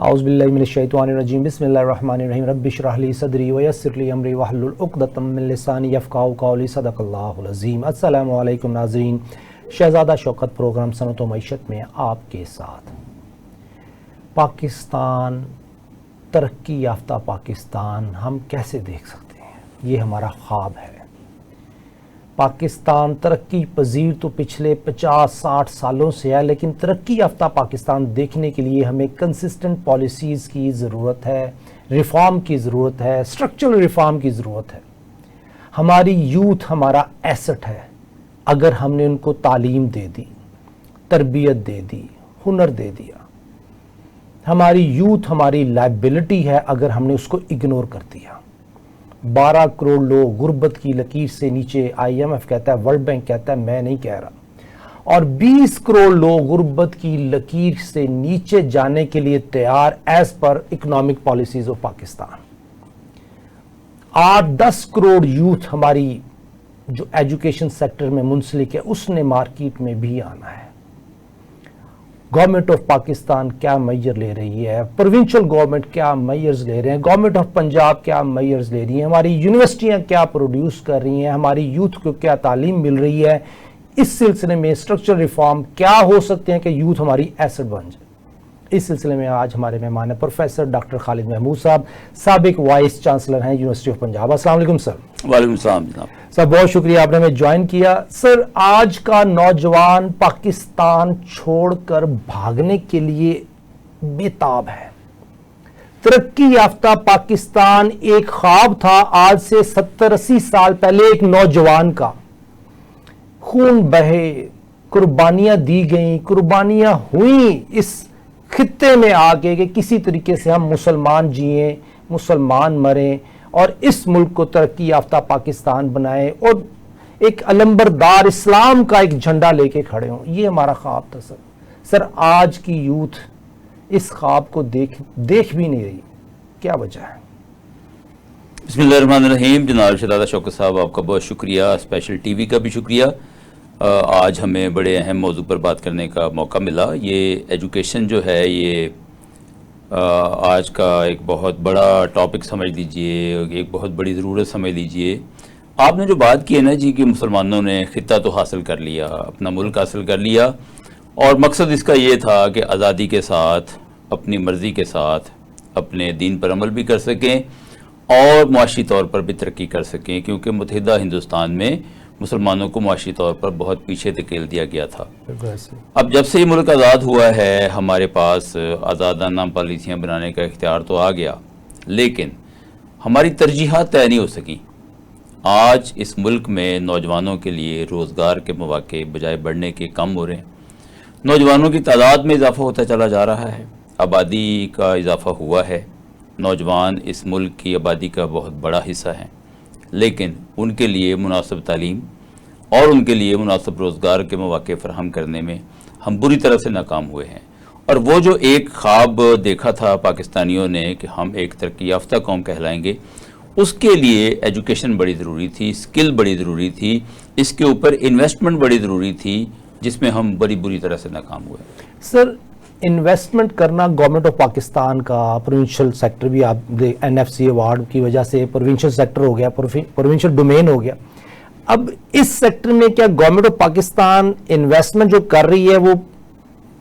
اعوذ باللہ من الشیطان الرجیم بسم اللہ الرحمن الرحیم رب اشرح لی صدری ویسر لی امری واحلل عقدۃ من لسانی یفقہوا قولی صدق اللہ العظیم۔ السلام علیکم ناظرین، شہزادہ شوکت پروگرام صنعت و معیشت میں آپ کے ساتھ۔ پاکستان، ترقی یافتہ پاکستان ہم کیسے دیکھ سکتے ہیں؟ یہ ہمارا خواب ہے۔ پاکستان ترقی پذیر تو پچھلے 50-60 سالوں سے ہے، لیکن ترقی یافتہ پاکستان دیکھنے کے لیے ہمیں کنسسٹنٹ پالیسیز کی ضرورت ہے، ریفارم کی ضرورت ہے، اسٹرکچرل ریفارم کی ضرورت ہے۔ ہماری یوتھ ہمارا ایسٹ ہے۔ اگر ہم نے ان کو تعلیم دے دی، تربیت دے دی، ہنر دے دیا، ہماری یوتھ ہماری لائبلٹی ہے اگر ہم نے اس کو اگنور کر دیا۔ 12 کروڑ لوگ غربت کی لکیر سے نیچے، IMF کہتا ہے، ورلڈ بینک کہتا ہے، میں نہیں کہہ رہا، اور 20 کروڑ لوگ غربت کی لکیر سے نیچے جانے کے لیے تیار as per economic policies of Pakistan. 8-10 crore youth ہماری جو ایجوکیشن سیکٹر میں منسلک ہے، اس نے مارکیٹ میں بھی آنا ہے۔ گورنمنٹ آف پاکستان کیا میجر لے رہی ہے، پروونشل گورنمنٹ کیا میجرز لے رہے ہیں، گورنمنٹ آف پنجاب کیا میجرز لے رہی ہیں، ہماری یونیورسٹیاں کیا پروڈیوس کر رہی ہیں، ہماری یوتھ کو کیا تعلیم مل رہی ہے، اس سلسلے میں اسٹرکچرل ریفارم کیا ہو سکتے ہیں کہ یوتھ ہماری ایسٹ بن جائے۔ اس سلسلے میں آج ہمارے مہمان ہیں پروفیسر ڈاکٹر خالد محمود صاحب، سابق وائس چانسلر ہیں یونیورسٹی آف پنجاب۔ السلام علیکم سر۔ وعلیکم السلام جناب۔ سر بہت شکریہ آپ نے ہمیں جوائن کیا۔ سر، آج کا نوجوان پاکستان چھوڑ کر بھاگنے کے لیے بے تاب ہے۔ ترقی یافتہ پاکستان ایک خواب تھا آج سے 70-80 سال پہلے ایک نوجوان کا۔ خون بہے، قربانیاں دی گئیں، قربانیاں ہوئیں اس خطے میں آ کے کہ کسی طریقے سے ہم مسلمان جئیں، مسلمان مریں اور اس ملک کو ترقی یافتہ پاکستان بنائیں اور ایک علمبردار اسلام کا ایک جھنڈا لے کے کھڑے ہوں۔ یہ ہمارا خواب تھا سر۔ سر، آج کی یوتھ اس خواب کو دیکھ بھی نہیں رہی، کیا وجہ ہے؟ بسم اللہ الرحمن الرحیم۔ جناب شہزادہ شوکت صاحب، آپ کا بہت شکریہ، اسپیشل ٹی وی کا بھی شکریہ۔ آج ہمیں بڑے اہم موضوع پر بات کرنے کا موقع ملا۔ یہ ایجوکیشن جو ہے، یہ آج کا ایک بہت بڑا ٹاپک سمجھ لیجئے، ایک بہت بڑی ضرورت سمجھ لیجئے۔ آپ نے جو بات کی ہے نا جی کہ مسلمانوں نے خطہ تو حاصل کر لیا، اپنا ملک حاصل کر لیا، اور مقصد اس کا یہ تھا کہ آزادی کے ساتھ، اپنی مرضی کے ساتھ اپنے دین پر عمل بھی کر سکیں اور معاشی طور پر بھی ترقی کر سکیں، کیونکہ متحدہ ہندوستان میں مسلمانوں کو معاشی طور پر بہت پیچھے دھکیل دیا گیا تھا۔ اب جب سے یہ ملک آزاد ہوا ہے، ہمارے پاس آزادانہ پالیسیاں بنانے کا اختیار تو آ گیا، لیکن ہماری ترجیحات طے نہیں ہو سکیں۔ آج اس ملک میں نوجوانوں کے لیے روزگار کے مواقع بجائے بڑھنے کے کم ہو رہے ہیں۔ نوجوانوں کی تعداد میں اضافہ ہوتا چلا جا رہا ہے، آبادی کا اضافہ ہوا ہے، نوجوان اس ملک کی آبادی کا بہت بڑا حصہ ہیں، لیکن ان کے لیے مناسب تعلیم اور ان کے لیے مناسب روزگار کے مواقع فراہم کرنے میں ہم بری طرح سے ناکام ہوئے ہیں۔ اور وہ جو ایک خواب دیکھا تھا پاکستانیوں نے کہ ہم ایک ترقی یافتہ قوم کہلائیں گے، اس کے لیے ایجوکیشن بڑی ضروری تھی، اسکل بڑی ضروری تھی، اس کے اوپر انویسٹمنٹ بڑی ضروری تھی، جس میں ہم بڑی بری طرح سے ناکام ہوئے۔ سر، انویسٹمنٹ کرنا گورنمنٹ آف پاکستان کا، پروونشل سیکٹر بھی آپ NFC ایوارڈ کی وجہ سے پروونشل سیکٹر ہو گیا، پروونشل ڈومین ہو گیا۔ اب اس سیکٹر میں کیا گورنمنٹ آف پاکستان انویسٹمنٹ جو کر رہی ہے وہ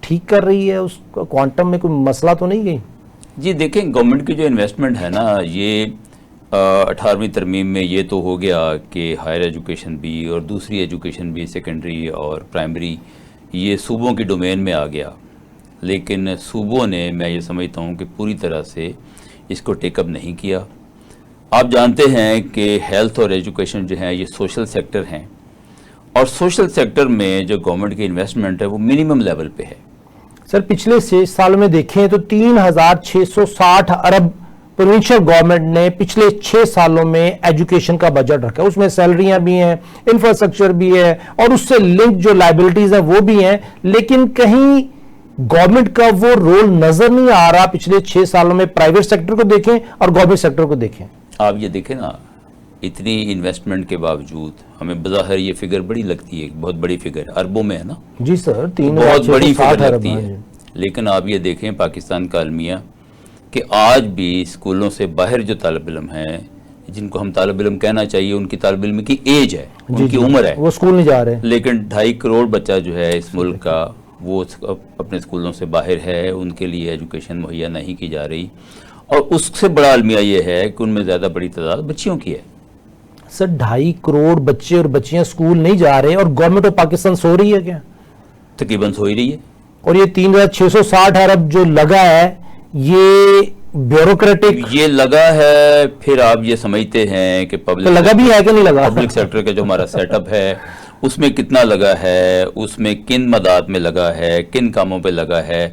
ٹھیک کر رہی ہے؟ اس کا کوانٹم میں کوئی مسئلہ تو نہیں گئی؟ جی دیکھیں، گورنمنٹ کی جو انویسٹمنٹ ہے نا، یہ 18ویں ترمیم میں یہ تو ہو گیا کہ ہائر ایجوکیشن بھی اور دوسری ایجوکیشن بھی، سیکنڈری اور پرائمری، یہ صوبوں کی ڈومین میں آ گیا، لیکن صوبوں نے، میں یہ سمجھتا ہوں کہ پوری طرح سے اس کو ٹیک اپ نہیں کیا۔ آپ جانتے ہیں کہ ہیلتھ اور ایجوکیشن جو ہیں یہ سوشل سیکٹر ہیں، اور سوشل سیکٹر میں جو گورنمنٹ کی انویسٹمنٹ ہے وہ منیمم لیول پہ ہے۔ سر، پچھلے 6 سالوں میں دیکھیں تو 3660 ارب پروونشل گورنمنٹ نے پچھلے 6 سالوں میں ایجوکیشن کا بجٹ رکھا ہے۔ اس میں سیلریاں بھی ہیں، انفراسٹرکچر بھی ہے، اور اس سے لنک جو لائبلٹیز ہیں وہ بھی ہیں، لیکن کہیں گورنمنٹ کا وہ رول نظر نہیں آ رہا پچھلے 6 سالوں میں۔ پرائیویٹ سیکٹر کو دیکھیں اور گورنمنٹ سیکٹر کو دیکھیں، آپ یہ دیکھیں نا، اتنی انویسٹمنٹ کے باوجود ہمیں بظاہر یہ فگر بڑی لگتی ہے، بہت بڑی فگر، اربوں میں ہے نا۔ جی سر، بہت بڑی فگر لگتی ہے، لیکن آپ یہ دیکھیں پاکستان کا المیہ کہ آج بھی اسکولوں سے باہر جو طالب علم ہیں، جن کو ہم طالب علم کہنا چاہیے، ان کی طالب علم کی ایج ہے، ان کی عمر ہے، وہ اسکول نہیں جا رہے، لیکن 2.5 کروڑ بچہ جو ہے اس ملک کا وہ اپنے اسکولوں سے باہر ہے، ان کے لیے ایجوکیشن مہیا نہیں کی جا رہی، اور اس سے بڑا المیہ یہ ہے کہ ان میں زیادہ بڑی تعداد بچیوں کی ہے۔ سر 2.5 کروڑ بچے اور بچیاں اسکول نہیں جا رہے اور گورنمنٹ آف پاکستان سو رہی ہے کیا؟ تقریباً سو ہی رہی ہے، اور یہ 3,660 ارب جو لگا ہے یہ بیوروکریٹک یہ لگا ہے، پھر آپ یہ سمجھتے ہیں کہ تو لگا بھی ہے کہ نہیں لگا؟ پبلک سیکٹر کا جو ہمارا سیٹ اپ ہے اس میں کتنا لگا ہے، اس میں کن مدات میں لگا ہے، کن کاموں پہ لگا ہے،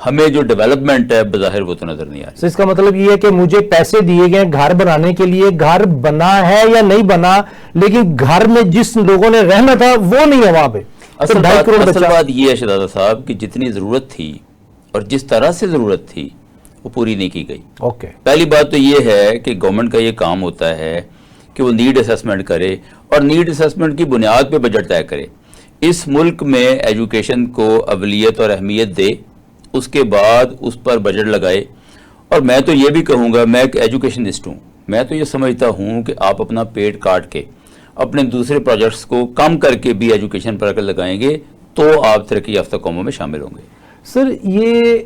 ہمیں جو ڈیولپمنٹ ہے بظاہر وہ تو نظر نہیں آ رہی۔ اس کا مطلب یہ ہے کہ مجھے پیسے دیے گئے گھر بنانے کے لیے، گھر بنا ہے یا نہیں بنا، لیکن گھر میں جس لوگوں نے رہنا تھا وہ نہیں ہے وہاں پہ۔ اصل بات یہ ہے شہزادہ صاحب کہ جتنی ضرورت تھی اور جس طرح سے ضرورت تھی وہ پوری نہیں کی گئی۔ اوکے، پہلی بات تو یہ ہے کہ گورنمنٹ کا یہ کام ہوتا ہے کہ وہ نیڈ اسیسمنٹ کرے اور نیڈ اسیسمنٹ کی بنیاد پہ بجٹ طے کرے۔ اس ملک میں ایجوکیشن کو اولیت اور اہمیت دے، اس کے بعد اس پر بجٹ لگائے۔ اور میں تو یہ بھی کہوں گا، میں ایک ایجوکیشنسٹ ہوں، میں تو یہ سمجھتا ہوں کہ آپ اپنا پیٹ کاٹ کے اپنے دوسرے پروجیکٹس کو کم کر کے بھی ایجوکیشن پر اگر لگائیں گے تو آپ ترقی یافتہ قوموں میں شامل ہوں گے۔ سر یہ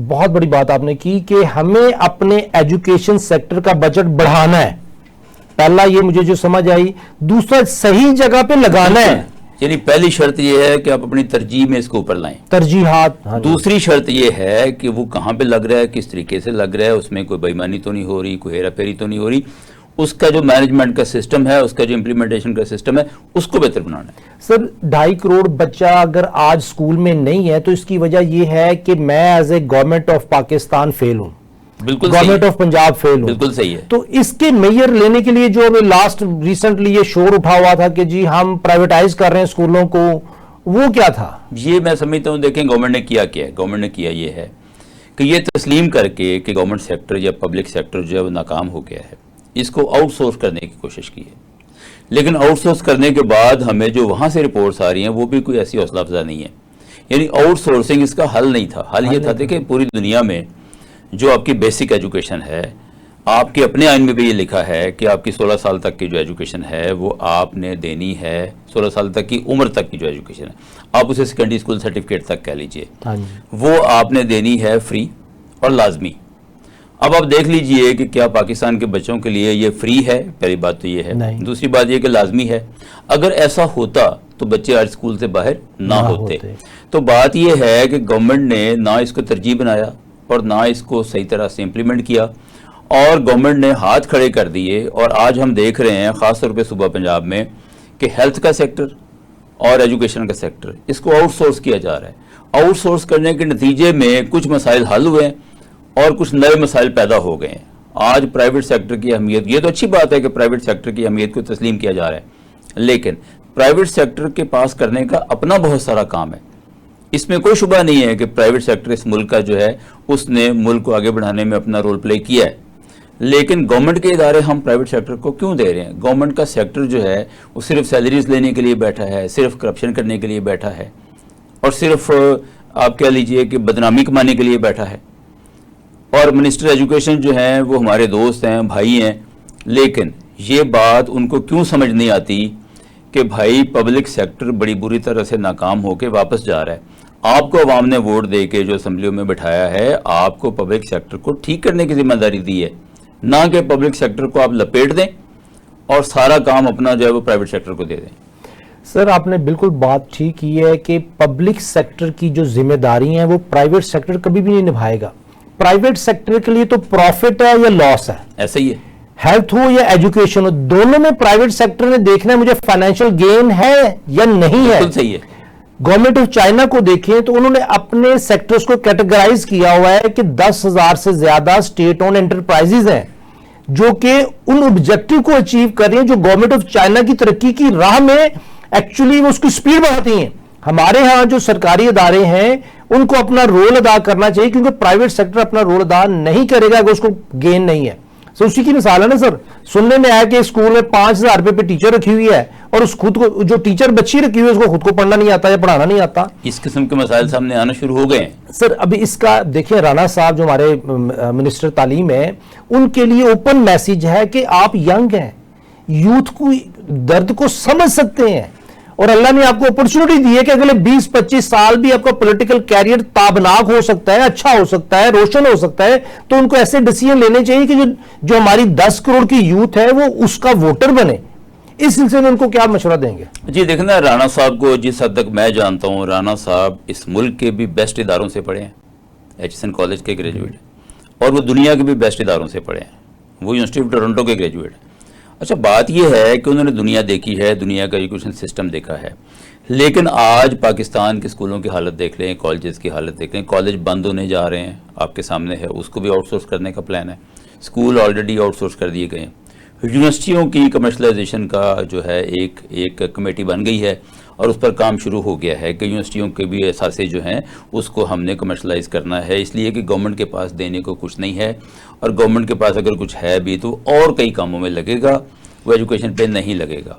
بہت بڑی بات آپ نے کی کہ ہمیں اپنے ایجوکیشن سیکٹر کا بجٹ بڑھانا ہے، پہلا یہ مجھے جو سمجھ آئی، دوسرا صحیح جگہ پہ لگانا ہے، یعنی پہلی شرط یہ ہے کہ آپ اپنی ترجیح میں اس کو اوپر لائیں، ترجیحات۔ دوسری شرط یہ ہے کہ وہ کہاں پہ لگ رہا ہے، کس طریقے سے لگ رہا ہے، اس میں کوئی بے ایمانی تو نہیں ہو رہی، کوئی ہیرا پھیری تو نہیں ہو رہی، اس کا جو مینجمنٹ کا سسٹم ہے، اس کا جو امپلیمنٹیشن کا سسٹم ہے، اس کو بہتر بنانا ہے۔ سر 2.5 کروڑ بچہ اگر آج سکول میں نہیں ہے تو اس کی وجہ یہ ہے کہ میں as a government of Pakistan fail ہوں، بالکل گورنمنٹ آف پنجاب فیل ہوں، بالکل صحیح ہے۔ تو اس کے میئر لینے کے لیے جو لاسٹ ریسنٹلی یہ شور اٹھا ہوا تھا کہ جی ہم پرائیویٹائز کر رہے ہیں اسکولوں کو، وہ کیا تھا؟ یہ میں سمجھتا ہوں، دیکھیں گورنمنٹ نے کیا ہے، گورنمنٹ نے کیا یہ ہے کہ یہ تسلیم کر کے کہ گورنمنٹ سیکٹر یا پبلک سیکٹر جو ہے وہ ناکام ہو گیا ہے، اس کو آؤٹ سورس کرنے کی کوشش کی ہے، لیکن آؤٹ سورس کرنے کے بعد ہمیں جو وہاں سے رپورٹس آ رہی ہیں وہ بھی کوئی ایسی حوصلہ افزا نہیں ہے، یعنی آؤٹ سورسنگ اس کا حل نہیں تھا۔ حل یہ تھا کہ پوری دنیا میں جو آپ کی بیسک ایجوکیشن ہے، آپ کے اپنے آئین میں بھی یہ لکھا ہے کہ آپ کی 16 سال تک کی جو ایجوکیشن ہے وہ آپ نے دینی ہے، 16 سال تک کی عمر تک کی جو ایجوکیشن ہے، آپ اسے سیکنڈری اسکول سرٹیفکیٹ تک کہہ لیجئے، وہ آپ نے دینی ہے فری اور لازمی۔ اب آپ دیکھ لیجئے کہ کیا پاکستان کے بچوں کے لیے یہ فری ہے؟ پہلی بات تو یہ ہے، دوسری بات یہ کہ لازمی ہے۔ اگر ایسا ہوتا تو بچے آج اسکول سے باہر نہ ہوتے۔ تو بات یہ ہے کہ گورنمنٹ نے نہ اس کو ترجیح بنایا اور نہ اس کو صحیح طرح سے امپلیمنٹ کیا، اور گورنمنٹ نے ہاتھ کھڑے کر دیے، اور آج ہم دیکھ رہے ہیں خاص طور پہ صوبہ پنجاب میں کہ ہیلتھ کا سیکٹر اور ایجوکیشن کا سیکٹر اس کو آؤٹ سورس کیا جا رہا ہے۔ آؤٹ سورس کرنے کے نتیجے میں کچھ مسائل حل ہوئے اور کچھ نئے مسائل پیدا ہو گئے ہیں۔ آج پرائیویٹ سیکٹر کی اہمیت، یہ تو اچھی بات ہے کہ پرائیویٹ سیکٹر کی اہمیت کو تسلیم کیا جا رہا ہے، لیکن پرائیویٹ سیکٹر کے پاس کرنے کا اپنا بہت سارا کام ہے۔ اس میں کوئی شبہ نہیں ہے کہ پرائیویٹ سیکٹر اس ملک کا جو ہے اس نے ملک کو آگے بڑھانے میں اپنا رول پلے کیا ہے، لیکن گورنمنٹ کے ادارے ہم پرائیویٹ سیکٹر کو کیوں دے رہے ہیں؟ گورنمنٹ کا سیکٹر جو ہے وہ صرف سیلریز لینے کے لیے بیٹھا ہے، صرف کرپشن کرنے کے لیے بیٹھا ہے، اور صرف آپ کہہ لیجئے کہ بدنامی کمانے کے لیے بیٹھا ہے۔ اور منسٹر ایجوکیشن جو ہیں وہ ہمارے دوست ہیں، بھائی ہیں، لیکن یہ بات ان کو کیوں سمجھ نہیں آتی کہ بھائی پبلک سیکٹر بڑی بری طرح سے ناکام ہو کے واپس جا رہا ہے۔ آپ کو عوام نے ووٹ دے کے جو اسمبلیوں میں بٹھایا ہے، آپ کو پبلک سیکٹر کو ٹھیک کرنے کی ذمہ داری دی ہے، نہ کہ پبلک سیکٹر کو آپ لپیٹ دیں اور سارا کام اپنا جو ہے وہ پرائیویٹ سیکٹر کو دے دیں۔ سر آپ نے بالکل بات ٹھیک کی ہے کہ پبلک سیکٹر کی جو ذمہ داری ہیں وہ پرائیویٹ سیکٹر کبھی بھی نہیں نبھائے گا۔ پرائیویٹ سیکٹر کے لیے تو پروفٹ ہے یا لاس ہے، ایسا ہی ہے، ہیلتھ ہو یا ایجوکیشن ہو، دونوں میں پرائیویٹ سیکٹر نے دیکھنا ہے مجھے فائنینشیل گین ہے یا نہیں ہے۔ بالکل صحیح ہے۔ گورنمنٹ آف چائنا کو دیکھیں تو انہوں نے اپنے سیکٹرز کو کیٹیگرائز کیا ہوا ہے کہ 10,000 سے زیادہ اسٹیٹ اون انٹرپرائزز ہیں جو کہ ان آبجیکٹو کو اچیو کر رہی ہیں جو گورنمنٹ آف چائنا کی ترقی کی راہ میں ایکچولی وہ اس کی سپیڈ بڑھاتی ہیں۔ ہمارے ہاں جو سرکاری ادارے ہیں ان کو اپنا رول ادا کرنا چاہیے، کیونکہ پرائیویٹ سیکٹر اپنا رول ادا نہیں کرے گا اگر اس کو گین نہیں ہے۔ سر اسی کی مثال ہے نا سر. سننے میں آیا کہ اسکول میں 5,000 روپے پہ ٹیچر رکھی ہوئی ہے اور اس خود کو جو ٹیچر بچی رکھی ہوئی ہے اس کو خود کو پڑھنا نہیں آتا یا پڑھانا نہیں آتا. اس قسم کے مسائل سامنے آنا شروع ہو گئے ہیں سر. ابھی اس کا دیکھیں رانا صاحب جو ہمارے منسٹر تعلیم ہیں ان کے لیے اوپن میسج ہے کہ آپ ینگ ہیں, یوتھ کو درد کو سمجھ سکتے ہیں اور اللہ نے آپ کو اپرچونٹی دی ہے کہ اگلے 20-25 سال بھی آپ کا پولیٹیکل کیریئر تابناک ہو سکتا ہے, اچھا ہو سکتا ہے, روشن ہو سکتا ہے. تو ان کو ایسے ڈیسیژن لینے چاہیے کہ جو ہماری 10 کروڑ کی یوتھ ہے وہ اس کا ووٹر بنے. اس سلسلے میں ان کو کیا مشورہ دیں گے؟ جی دیکھیں نا, رانا صاحب کو جس حد تک میں جانتا ہوں, رانا صاحب اس ملک کے بھی بیسٹ اداروں سے پڑھے ہیں, ایچ کالج کے گریجویٹ ہیں اور وہ دنیا کے بھی بیسٹ اداروں سے پڑھے ہیں, وہ یونیورسٹی آف ٹورنٹو کے گریجویٹ ہیں. اچھا بات یہ ہے کہ انہوں نے دنیا دیکھی ہے, دنیا کا ایجوکیشن سسٹم دیکھا ہے, لیکن آج پاکستان کے اسکولوں کی حالت دیکھ لیں, کالجز کی حالت دیکھ لیں. کالج بند ہونے جا رہے ہیں, آپ کے سامنے ہے, اس کو بھی آؤٹ سورس کرنے کا پلان ہے. اسکول آلریڈی آؤٹ سورس کر دیے گئے ہیں. یونیورسٹیوں کی کمرشلائزیشن کا جو ہے ایک کمیٹی بن گئی ہے اور اس پر کام شروع ہو گیا ہے کہ یونیورسٹیوں کے بھی اثاثے جو ہیں اس کو ہم نے کمرشلائز کرنا ہے, اس لیے کہ گورنمنٹ کے پاس دینے کو کچھ نہیں ہے, اور گورنمنٹ کے پاس اگر کچھ ہے بھی تو اور کئی کاموں میں لگے گا, وہ ایجوکیشن پہ نہیں لگے گا.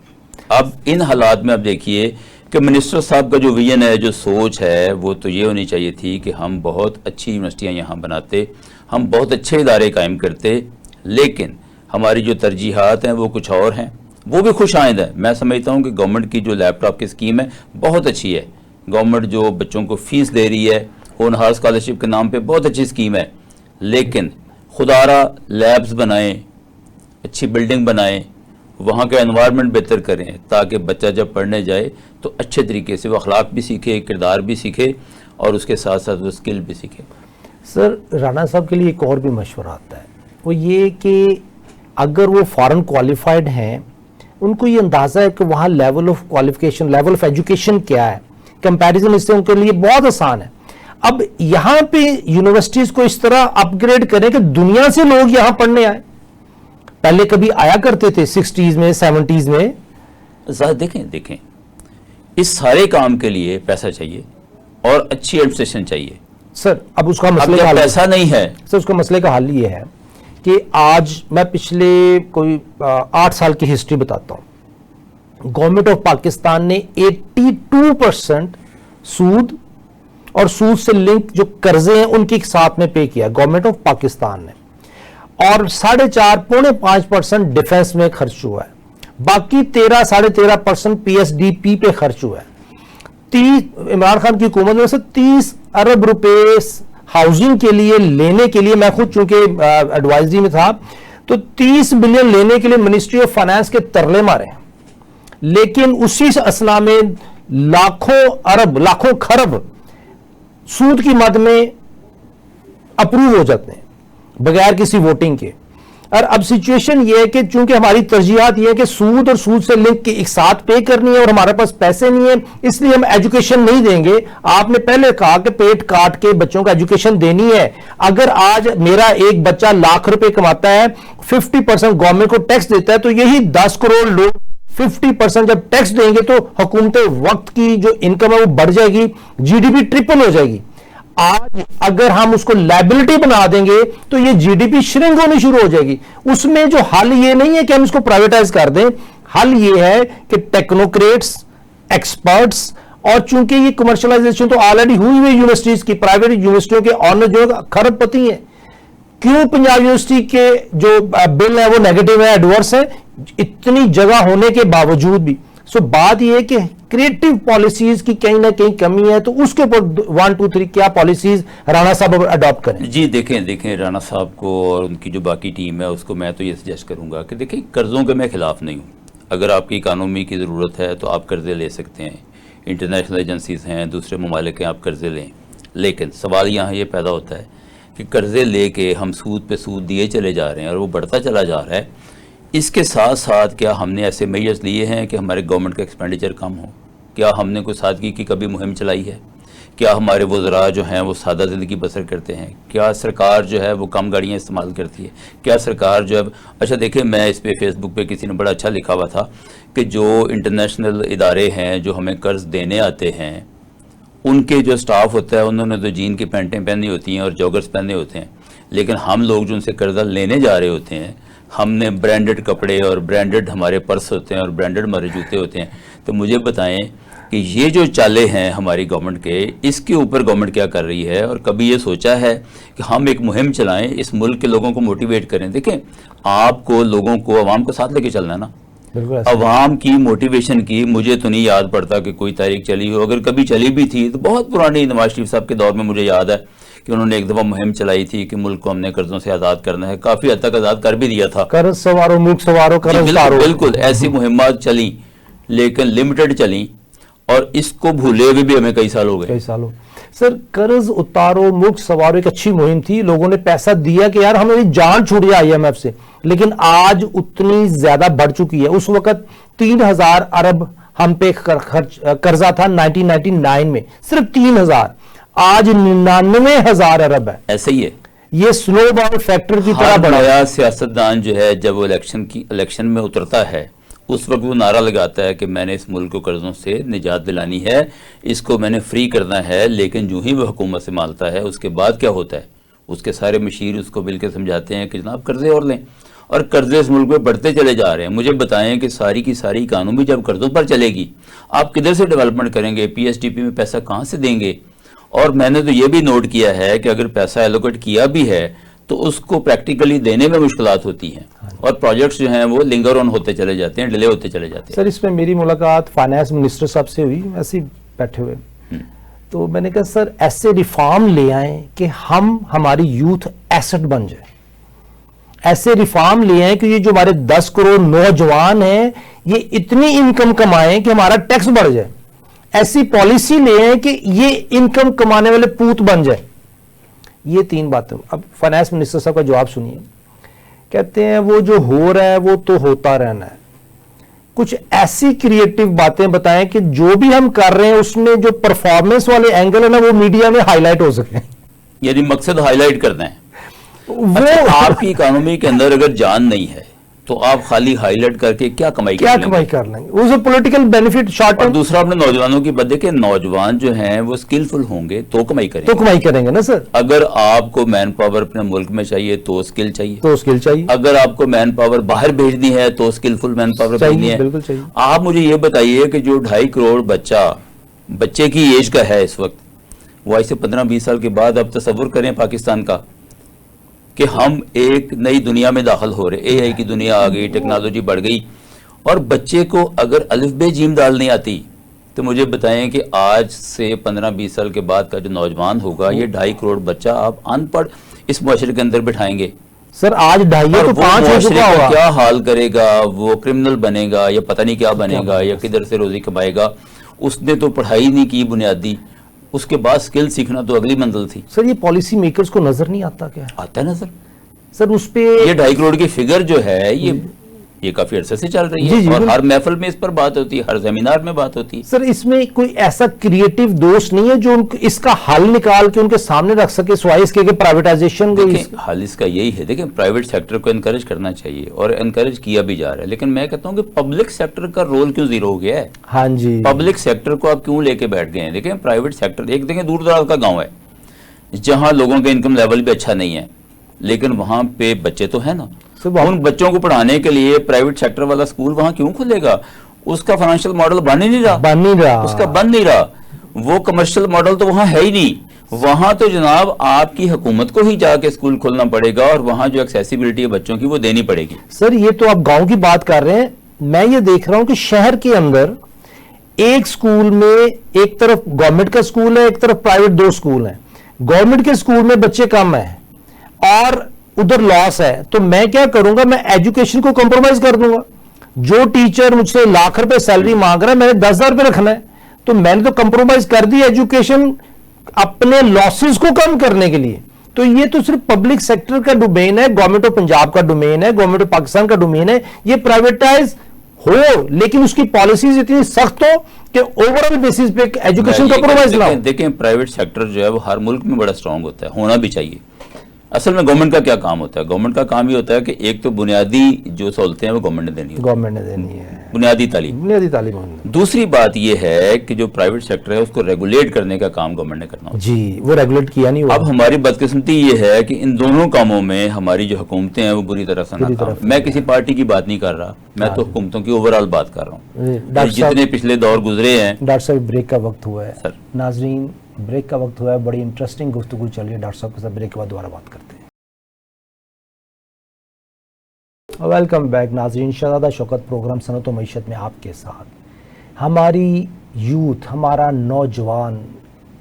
اب ان حالات میں اب دیکھیے کہ منسٹر صاحب کا جو ویژن ہے, جو سوچ ہے, وہ تو یہ ہونی چاہیے تھی کہ ہم بہت اچھی یونیورسٹیاں یہاں بناتے, ہم بہت اچھے ادارے قائم کرتے, لیکن ہماری جو ترجیحات ہیں وہ کچھ اور ہیں. وہ بھی خوش آئند ہے. میں سمجھتا ہوں کہ گورنمنٹ کی جو لیپ ٹاپ کی اسکیم ہے بہت اچھی ہے. گورنمنٹ جو بچوں کو فیس دے رہی ہے ہونہار اسکالرشپ کے نام پہ, بہت اچھی اسکیم ہے, لیکن خدارہ لیبز بنائیں, اچھی بلڈنگ بنائیں, وہاں کا انوائرمنٹ بہتر کریں تاکہ بچہ جب پڑھنے جائے تو اچھے طریقے سے وہ اخلاق بھی سیکھے, کردار بھی سیکھے اور اس کے ساتھ ساتھ وہ اسکل بھی سیکھے. سر رانا صاحب کے لیے ایک اور بھی مشورہ آتا ہے, وہ یہ کہ اگر وہ فارن کوالیفائڈ ہیں, ان کو یہ اندازہ ہے کہ وہاں level of qualification, level of education کیا ہے, کمپیریزن اس سے ان کے لیے بہت آسان ہے. اب یہاں پہ یونیورسٹیز کو اس طرح اپ گریڈ کریں کہ دنیا سے لوگ یہاں پڑھنے آئے. پہلے کبھی آیا کرتے تھے 60s میں 70s میں. دیکھیں اس سارے کام کے لیے پیسہ چاہیے اور اچھی ایڈمنسٹریشن چاہیے. سر اب اس کا مسئلہ کا پیسہ نہیں ہے. سر اس کا مسئلے کا حل یہ ہے کہ آج میں پچھلے کوئی 8 سال کی ہسٹری بتاتا ہوں. گورنمنٹ آف پاکستان نے 82% سود اور سود سے لنک جو قرضے ہیں ان کے ساتھ میں پے کیا گورنمنٹ آف پاکستان نے, اور 4.5-5% ڈیفنس میں خرچ ہوا ہے. باقی 13-13.5% PSDP پہ خرچ ہوا ہے. عمران خان کی حکومت میں سے 30 ارب روپے ہاؤسنگ کے لیے لینے کے لیے, میں خود چونکہ ایڈوائزری میں تھا, تو 30 بلین لینے کے لیے منسٹری آف فائنانس کے ترلے مارے ہیں, لیکن اسی اسنا میں لاکھوں ارب لاکھوں خرب سود کی مد میں اپروو ہو جاتے ہیں بغیر کسی ووٹنگ کے. اور اب سچویشن یہ ہے کہ چونکہ ہماری ترجیحات یہ ہے کہ سود اور سود سے لنک کے ایک ساتھ پے کرنی ہے اور ہمارے پاس پیسے نہیں ہیں, اس لیے ہم ایجوکیشن نہیں دیں گے. آپ نے پہلے کہا کہ پیٹ کاٹ کے بچوں کو ایجوکیشن دینی ہے. اگر آج میرا ایک بچہ لاکھ روپے کماتا ہے, 50% گورنمنٹ کو ٹیکس دیتا ہے, تو یہی 10 کروڑ لوگ 50% جب ٹیکس دیں گے تو حکومت وقت کی جو انکم ہے وہ بڑھ جائے گی, GDP ٹرپل ہو جائے گی. آج اگر ہم اس کو لائبلٹی بنا دیں گے تو یہ GDP شرنک ہونی شروع ہو جائے گی. اس میں جو حل یہ نہیں ہے کہ ہم اس کو پرائیویٹائز کر دیں, حل یہ ہے کہ ٹیکنوکریٹس, ایکسپرٹس, اور چونکہ یہ کمرشلائزیشن تو آلریڈی ہوئی ہوئی یونیورسٹیز کی, پرائیویٹ یونیورسٹیوں کے آنر جو کھرب پتی ہیں. کیوں پنجاب یونیورسٹی کے جو بل ہے وہ نیگیٹو ہے, ایڈورس ہے, اتنی جگہ ہونے کے باوجود بھی. سو بات یہ ہے کہ کریٹو پالیسیز کی کہیں نہ کہیں کمی ہے, تو اس کے اوپر 1 2 3 کیا پالیسیز رانا صاحب اڈاپٹ کریں؟ جی دیکھیں رانا صاحب کو اور ان کی جو باقی ٹیم ہے اس کو میں تو یہ سجیسٹ کروں گا کہ دیکھیں قرضوں کے میں خلاف نہیں ہوں. اگر آپ کی اکانومی کی ضرورت ہے تو آپ قرضے لے سکتے ہیں, انٹرنیشنل ایجنسیز ہیں, دوسرے ممالک ہیں, آپ قرضے لیں. لیکن سوال یہاں یہ پیدا ہوتا ہے کہ قرضے لے کے ہم سود پہ سود دیے چلے جا رہے ہیں اور وہ بڑھتا چلا جا رہا ہے. اس کے ساتھ ساتھ کیا ہم نے ایسے میجرز لیے ہیں کہ ہمارے گورنمنٹ کا ایکسپینڈیچر کم ہو؟ کیا ہم نے کوئی سادگی کی کبھی مہم چلائی ہے؟ کیا ہمارے وزراء جو ہیں وہ سادہ زندگی بسر کرتے ہیں؟ کیا سرکار جو ہے وہ کم گاڑیاں استعمال کرتی ہے؟ کیا سرکار جو ہے اچھا دیکھیں, میں اس پہ فیس بک پہ کسی نے بڑا اچھا لکھا ہوا تھا کہ جو انٹرنیشنل ادارے ہیں جو ہمیں قرض دینے آتے ہیں, ان کے جو سٹاف ہوتا ہے انہوں نے تو جین کی پینٹیں پہنی ہوتی ہیں اور جوگرز پہنے ہوتے ہیں, لیکن ہم لوگ جو ان سے قرضہ لینے جا رہے ہوتے ہیں ہم نے برانڈڈ کپڑے اور برانڈڈ ہمارے پرس ہوتے ہیں اور برانڈڈ ہمارے جوتے ہوتے ہیں. تو مجھے بتائیں کہ یہ جو چالے ہیں ہماری گورنمنٹ کے، اس کے اوپر گورنمنٹ کیا کر رہی ہے؟ اور کبھی یہ سوچا ہے کہ ہم ایک مہم چلائیں، اس ملک کے لوگوں کو موٹیویٹ کریں؟ دیکھیں، آپ کو لوگوں کو، عوام کو ساتھ لے کے چلنا ہے نا. عوام کی موٹیویشن کی مجھے تو نہیں یاد پڑتا کہ کوئی تاریخ چلی ہو. اگر کبھی چلی بھی تھی تو بہت پرانی، نواز شریف صاحب کے دور میں مجھے یاد ہے کہ انہوں نے ایک دفعہ مہم چلائی تھی کہ ملک کو ہم نے قرضوں سے آزاد کرنا ہے. کافی حد تک آزاد کر بھی دیا تھا. قرض سوارو، ملک سوارو، قرض اتارو. بالکل ایسی مہمات چلیں، لیکن لمیٹڈ چلیں، اور اس کو بھولے ہوئے بھی ہمیں کئی سال ہو گئے. سر قرض اتارو، ملک سوارو ایک اچھی مہم تھی. لوگوں نے پیسہ دیا کہ یار ہمیں جان چھوڑی آئی ایم ایف سے، لیکن آج اتنی زیادہ بڑھ چکی ہے. اس وقت 3000 ارب ہم پہ قرضہ تھا 1999 میں، صرف 3000. آج 99,000 ارب ہے. ایسے ہی ہے. یہ سنو بال فیکٹر کی طرح بڑھا. نیا سیاستدان جو ہے جب وہ الیکشن میں اترتا ہے، اس وقت وہ نعرہ لگاتا ہے کہ میں نے اس ملک کو قرضوں سے نجات دلانی ہے، اس کو میں نے فری کرنا ہے. لیکن جو ہی وہ حکومت سے مالتا ہے، اس کے بعد کیا ہوتا ہے؟ اس کے سارے مشیر اس کو مل کے سمجھاتے ہیں کہ جناب قرضے اور لیں، اور قرضے اس ملک میں بڑھتے چلے جا رہے ہیں. مجھے بتائیں کہ ساری کی ساری اکانومی جب قرضوں پر چلے گی، آپ کدھر سے ڈیولپمنٹ کریں گے؟ پی ایس ڈی پی میں پیسہ کہاں سے دیں گے؟ اور میں نے تو یہ بھی نوٹ کیا ہے کہ اگر پیسہ ایلوکیٹ کیا بھی ہے تو اس کو پریکٹیکلی دینے میں مشکلات ہوتی ہیں، اور پروجیکٹس جو ہیں وہ لنگر آن ہوتے چلے جاتے ہیں، ڈیلے ہوتے چلے جاتے ہیں. سر اس میں میری ملاقات فائنانس منسٹر صاحب سے ہوئی، ایسے بیٹھے ہوئے، تو میں نے کہا سر ایسے ریفارم لے آئیں کہ ہماری یوتھ ایسٹ بن جائے. ایسے ریفارم لے آئیں کہ یہ جو ہمارے 10 کروڑ نوجوان ہیں یہ اتنی انکم کمائیں کہ ہمارا ٹیکس بڑھ جائے. ایسی پالیسی لے آئیں کہ یہ انکم کمانے والے پوت بن جائے. یہ 3 باتیں. اب فائنانس منسٹر صاحب کا جواب سنیے. کہتے ہیں وہ جو ہو رہا ہے وہ تو ہوتا رہنا ہے، کچھ ایسی کریٹو باتیں بتائیں کہ جو بھی ہم کر رہے ہیں اس میں جو پرفارمنس والے اینگل ہے نا وہ میڈیا میں ہائی لائٹ ہو سکے. یعنی مقصد ہائی لائٹ کرنا ہے. وہ آپ کی اکانومی کے اندر اگر جان نہیں ہے تو آپ خالی ہائی لائٹ کر کے کیا کمائی کر لیں گے؟ وہ پولیٹیکل بینیفٹ شارٹ ٹرم. دوسرا اپنے نوجوانوں کی بات دیکھیں، نوجوان جو ہیں وہ اسکلفل ہوں گے تو کمائی کریں گے نا سر. اگر آپ کو مین پاور اپنے ملک میں چاہیے تو اسکل چاہیے. اگر آپ کو مین پاور باہر بھیجنی ہے تو اسکلفل مین پاور بھیجنی ہے. بالکل چاہیے. آپ مجھے یہ بتائیے کہ جو 2.5 کروڑ بچے کی ایج کا ہے اس وقت، وہ آج سے 15-20 سال کے بعد اب تصور کریں پاکستان کا کہ ہم ایک نئی دنیا میں داخل ہو رہے. اے آئی کی دنیا آ گئی، ٹیکنالوجی بڑھ گئی، اور بچے کو اگر الف بے جیم ڈالنی آتی تو مجھے بتائیں کہ آج سے 15-20 سال کے بعد کا جو نوجوان ہوگا، یہ 2.5 کروڑ بچہ آپ ان پڑھ اس معاشرے کے اندر بٹھائیں گے. سر آج 2.5 تو 5 ہو چکا ہوگا. کیا حال کرے گا؟ وہ کرمنل بنے گا یا پتہ نہیں کیا بنے گا، یا کدھر سے روزی کمائے گا؟ اس نے تو پڑھائی نہیں کی بنیادی، اس کے بعد سکل سیکھنا تو اگلی منزل تھی. سر یہ پالیسی میکرز کو نظر نہیں آتا کیا؟ آتا ہے نظر. سر اس پہ یہ 2.5 کروڑ کی فگر جو ہے یہ کافی عرصے سے چل رہی ہے، اور ہر محفل میں اس پر بات ہوتی ہے، ہر سیمینار میں بات ہوتی ہے. سر اس میں کوئی ایسا کریٹو دوست نہیں ہے جو اس کا حل نکال کے ان کے سامنے رکھ سکے، سوائے اس کے کہ پرائیویٹائزیشن. حل اس کا یہی ہے. دیکھیں پرائیویٹ سیکٹر کو انکریج کرنا چاہیے، اور انکریج کیا بھی جا رہا ہے، لیکن میں کہتا ہوں کہ پبلک سیکٹر کا رول کیوں زیرو ہو گیا ہے؟ ہاں جی، پبلک سیکٹر کو آپ کیوں لے کے بیٹھ گئے ہیں؟ دیکھیں پرائیویٹ سیکٹر، ایک دیکھیں دور دراز کا گاؤں ہے جہاں لوگوں کا انکم لیول بھی اچھا نہیں ہے، لیکن وہاں پہ بچے تو ہیں نا. ان بچوں کو پڑھانے کے لیے پرائیویٹ سیکٹر والا سکول وہاں کیوں کھلے گا؟ اس کا فائنینشیل ماڈل بن نہیں رہا. وہ کمرشل ماڈل تو وہاں ہے ہی نہیں. وہاں تو جناب آپ کی حکومت کو ہی جا کے سکول کھولنا پڑے گا، اور وہاں جو ایکسیسیبلٹی ہے بچوں کی وہ دینی پڑے گی. سر یہ تو آپ گاؤں کی بات کر رہے ہیں، میں یہ دیکھ رہا ہوں کہ شہر کے اندر ایک سکول میں ایک طرف گورنمنٹ کا سکول ہے، ایک طرف پرائیویٹ 2 سکول ہیں. گورنمنٹ کے سکول میں بچے کم ہیں اور ادھر لاس ہے، تو میں کیا کروں گا؟ میں ایجوکیشن کو کمپرومائز کر دوں گا. جو ٹیچر مجھ سے لاکھ روپے سیلری مانگ رہا ہے، میں نے 10,000 روپے رکھنا ہے، تو میں نے تو کمپرومائز کر دی ایجوکیشن اپنے لاسز کو کم کرنے کے لیے. تو یہ تو صرف پبلک سیکٹر کا ڈومین ہے، گورنمنٹ آف پنجاب کا ڈومین ہے، گورنمنٹ آف پاکستان کا ڈومین ہے. یہ پرائیویٹائز ہو لیکن اس کی پالیسیز اتنی سخت ہو کہ اوورآل بیسس پہ ایجوکیشن کمپرومائز نہ ہو. دیکھیں پرائیویٹ سیکٹر جو ہے وہ ہر ملک میں بڑا اسٹرانگ ہوتا ہے، ہونا بھی چاہیے. اصل میں گورنمنٹ کا کیا کام ہوتا ہے؟ گورنمنٹ کا کام یہ ہوتا ہے کہ ایک تو بنیادی جو سہولتیں ہیں وہ گورنمنٹ نے دینی ہے، گورنمنٹ نے دینی ہے، بنیادی تعلیم۔ بنیادی تعلیم ہوگی۔ دوسری بات یہ ہے کہ جو پرائیویٹ سیکٹر ہے اس کو ریگولیٹ کرنے کا کام گورنمنٹ نے کرنا ہوتا ہے۔ جی، وہ ریگولیٹ کیا نہیں ہوا۔ اب ہماری بدقسمتی یہ ہے کہ ان دونوں کاموں میں ہماری جو حکومتیں ہیں وہ بری طرح سے ناکام۔ میں کسی پارٹی کی بات نہیں کر رہا، میں تو حکومتوں کی اوور آل بات کر رہا ہوں، جتنے پچھلے دور گزرے ہیں۔ ڈاکٹر صاحب بریک کا وقت ہوا ہے سر، ناظرین، بریک کا وقت ہوا ہے، بڑی انٹرسٹنگ گفتگو چل رہی ہے ڈاکٹر صاحب کے ساتھ، بریک کے بعد دوبارہ بات کرتے ہیں۔ ویلکم بیک ناظرین، شہزادہ شوکت پروگرام صنعت و معیشت میں آپ کے ساتھ۔ ہماری یوتھ، ہمارا نوجوان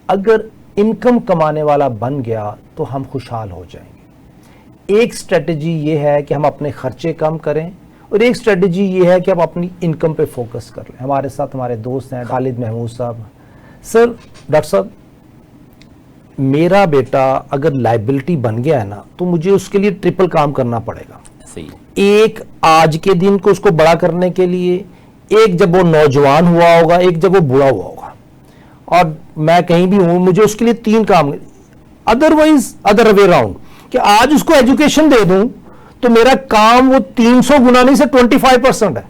اگر انکم کمانے والا بن گیا تو ہم خوشحال ہو جائیں گے۔ ایک اسٹریٹجی یہ ہے کہ ہم اپنے خرچے کم کریں، اور ایک اسٹریٹجی یہ ہے کہ ہم اپنی انکم پہ فوکس کر لیں۔ ہمارے ساتھ ہمارے دوست ہیں خالد محمود صاحب۔ سر، ڈاکٹر صاحب، میرا بیٹا اگر لائبلٹی بن گیا ہے نا تو مجھے اس کے لیے ٹرپل کام کرنا پڑے گا۔ صحیح۔ ایک آج کے دن کو اس کو بڑا کرنے کے لیے، ایک جب وہ نوجوان ہوا ہوگا، ایک جب وہ بوڑھا ہوا ہوگا، اور میں کہیں بھی ہوں مجھے اس کے لیے 3 کام، ادروائز ادر وے راؤنڈ، کہ آج اس کو ایجوکیشن دے دوں تو میرا کام وہ 300 گنا نہیں سے 25% ہے،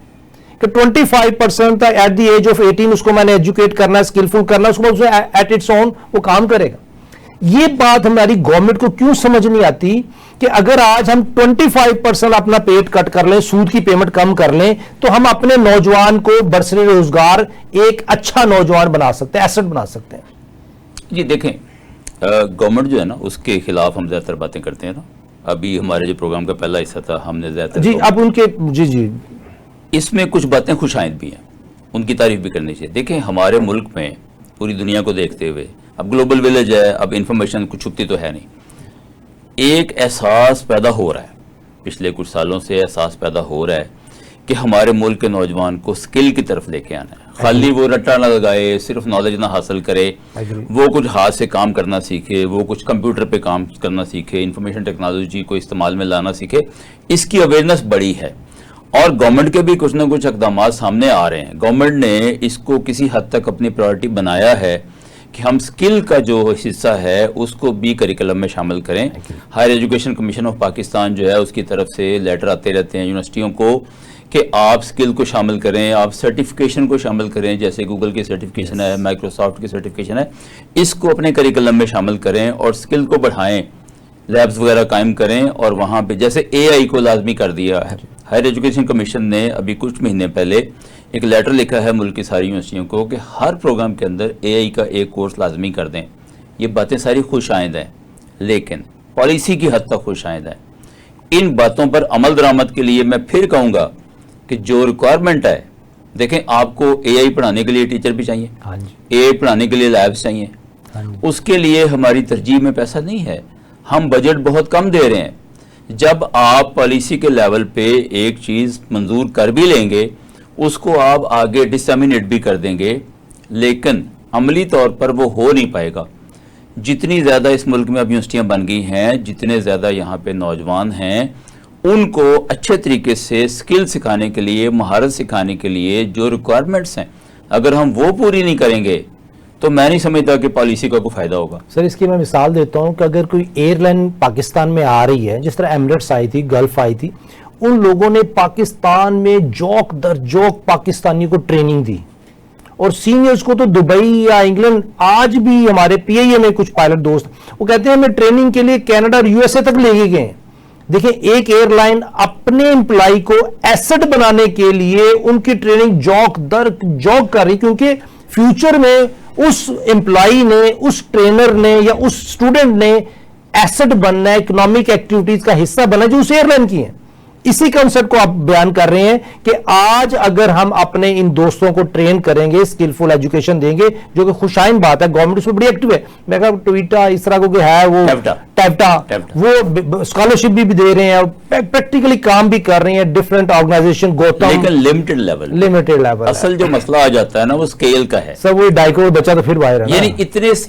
کہ 25% ایٹ دی ایج آف 18 اس کو میں نے ایجوکیٹ کرنا ہے، اسکلفل کرنا ہے، اس کو ایٹ اٹس اون وہ کام کرے گا۔ یہ بات ہماری گورنمنٹ کو کیوں سمجھ نہیں آتی کہ اگر آج ہم 25% اپنا پیٹ کٹ کر لیں، سود کی پیمنٹ کم کر لیں، تو ہم اپنے نوجوان کو برسر روزگار ایک اچھا نوجوان بنا سکتے ہیں، ایسٹ بنا سکتے ہیں۔ جی دیکھیں، گورنمنٹ جو ہے نا اس کے خلاف ہم زیادہ تر باتیں کرتے ہیں نا۔ ابھی ہمارے جو پروگرام کا پہلا حصہ تھا ہم نے زیادہ تر جی اب ان کے جی اس میں کچھ باتیں خوش آئند بھی ہیں، ان کی تعریف بھی کرنی چاہیے۔ دیکھیں ہمارے ملک میں پوری دنیا کو دیکھتے ہوئے اب گلوبل ویلیج ہے، اب انفارمیشن کچھ چھپتی تو ہے نہیں، ایک احساس پیدا ہو رہا ہے، پچھلے کچھ سالوں سے احساس پیدا ہو رہا ہے کہ ہمارے ملک کے نوجوان کو سکل کی طرف لے کے آنا ہے۔ خالی وہ رٹا نہ لگائے، صرف نالج نہ حاصل کرے، وہ کچھ ہاتھ سے کام کرنا سیکھے، وہ کچھ کمپیوٹر پہ کام کرنا سیکھے، انفارمیشن ٹیکنالوجی کو استعمال میں لانا سیکھے۔ اس کی اویئرنیس بڑی ہے، اور گورنمنٹ کے بھی کچھ نہ کچھ اقدامات سامنے آ رہے ہیں۔ گورنمنٹ نے اس کو کسی حد تک اپنی پرائورٹی بنایا ہے کہ ہم سکل کا جو حصہ ہے اس کو بھی کریکلم میں شامل کریں۔ Higher education commission of Pakistan جو ہے اس کی طرف سے لیٹر آتے رہتے ہیں یونیورسٹیوں کو کہ آپ سکل کو شامل کریں، آپ سرٹیفکیشن کو شامل کریں، جیسے گوگل کی سرٹیفکیشن ہے، مائکروسافٹ کی سرٹیفکیشن ہے، اس کو اپنے کریکلم میں شامل کریں اور سکل کو بڑھائیں، لیبز وغیرہ قائم کریں، اور وہاں پہ جیسے اے آئی کو لازمی کر دیا ہے۔ ہائر ایجوکیشن کمیشن نے ابھی کچھ مہینے پہلے ایک لیٹر لکھا ہے ملک کی ساری یونیورسٹیوں کو کہ ہر پروگرام کے اندر اے آئی کا ایک کورس لازمی کر دیں۔ یہ باتیں ساری خوش آئند ہیں، لیکن پالیسی کی حد تک خوش آئند ہیں۔ ان باتوں پر عمل درآمد کے لیے میں پھر کہوں گا کہ جو ریکوائرمنٹ ہے، دیکھیں آپ کو اے آئی پڑھانے کے لیے ٹیچر بھی چاہیے، اے آئی پڑھانے کے لیے لیبس چاہیے، اس کے لیے ہماری ترجیح میں پیسہ نہیں ہے، ہم بجٹ بہت کم دے رہے ہیں۔ جب آپ پالیسی کے لیول پہ ایک چیز منظور کر بھی لیں گے، اس کو آپ آگے ڈسیمینیٹ بھی کر دیں گے، لیکن عملی طور پر وہ ہو نہیں پائے گا۔ جتنی زیادہ اس ملک میں اب یونیورسٹیاں بن گئی ہیں، جتنے زیادہ یہاں پہ نوجوان ہیں، ان کو اچھے طریقے سے سکل سکھانے کے لیے، مہارت سکھانے کے لیے جو ریکوائرمنٹس ہیں، اگر ہم وہ پوری نہیں کریں گے تو میں نہیں سمجھتا کہ پالیسی کا کوئی فائدہ ہوگا۔ سر اس کی میں مثال دیتا ہوں کہ اگر کوئی ایئر لائن پاکستان میں آ رہی ہے، جس طرح ایمریٹس آئی تھی، گلف آئی تھی، ان لوگوں نے پاکستان میں جوک در جوک پاکستانی کو ٹریننگ دی، اور سینئرز کو تو دبئی یا انگلینڈ، آج بھی ہمارے پی آئی اے میں کچھ پائلٹ دوست وہ کہتے ہیں ہمیں ٹریننگ کے لیے کینیڈا اور یو ایس اے تک لے کے گئے۔ دیکھیں ایک ایئر لائن اپنے امپلائی کو ایسٹ بنانے کے لیے ان کی ٹریننگ جوک در جوک کر رہی، کیونکہ فیوچر میں اس امپلائی نے، اس ٹرینر نے یا اس اسٹوڈنٹ نے ایسٹ بننا ہے، اکنامک ایکٹیویٹیز کا حصہ بننا ہے جو اس ایئر لائن کی ہیں۔ اسی کنسپٹ کو آپ بیان کر رہے ہیں کہ آج اگر ہم اپنے ان دوستوں کو ٹرین کریں گے، اسکلفل ایجوکیشن دیں گے، جو کہ خوشائن بات ہے، گورنمنٹ اس میں بڑی ایکٹیو ہے۔ میں کہا ٹویٹا اس طرح کو کہ ہے، وہ ٹیپٹا وہ اسکالرشپ بھی دے رہے ہیں اور پریکٹیکلی کام بھی کر رہے ہیں، ڈفرینٹ آرگنائزیشن، گوتم، لیکن لمیٹڈ لیول۔ اصل جو مسئلہ آ جاتا ہے نا وہ اسکیل کا ہے۔ سر وہ 2.5 کروڑ بچہ تو پھر باہر ہے، یعنی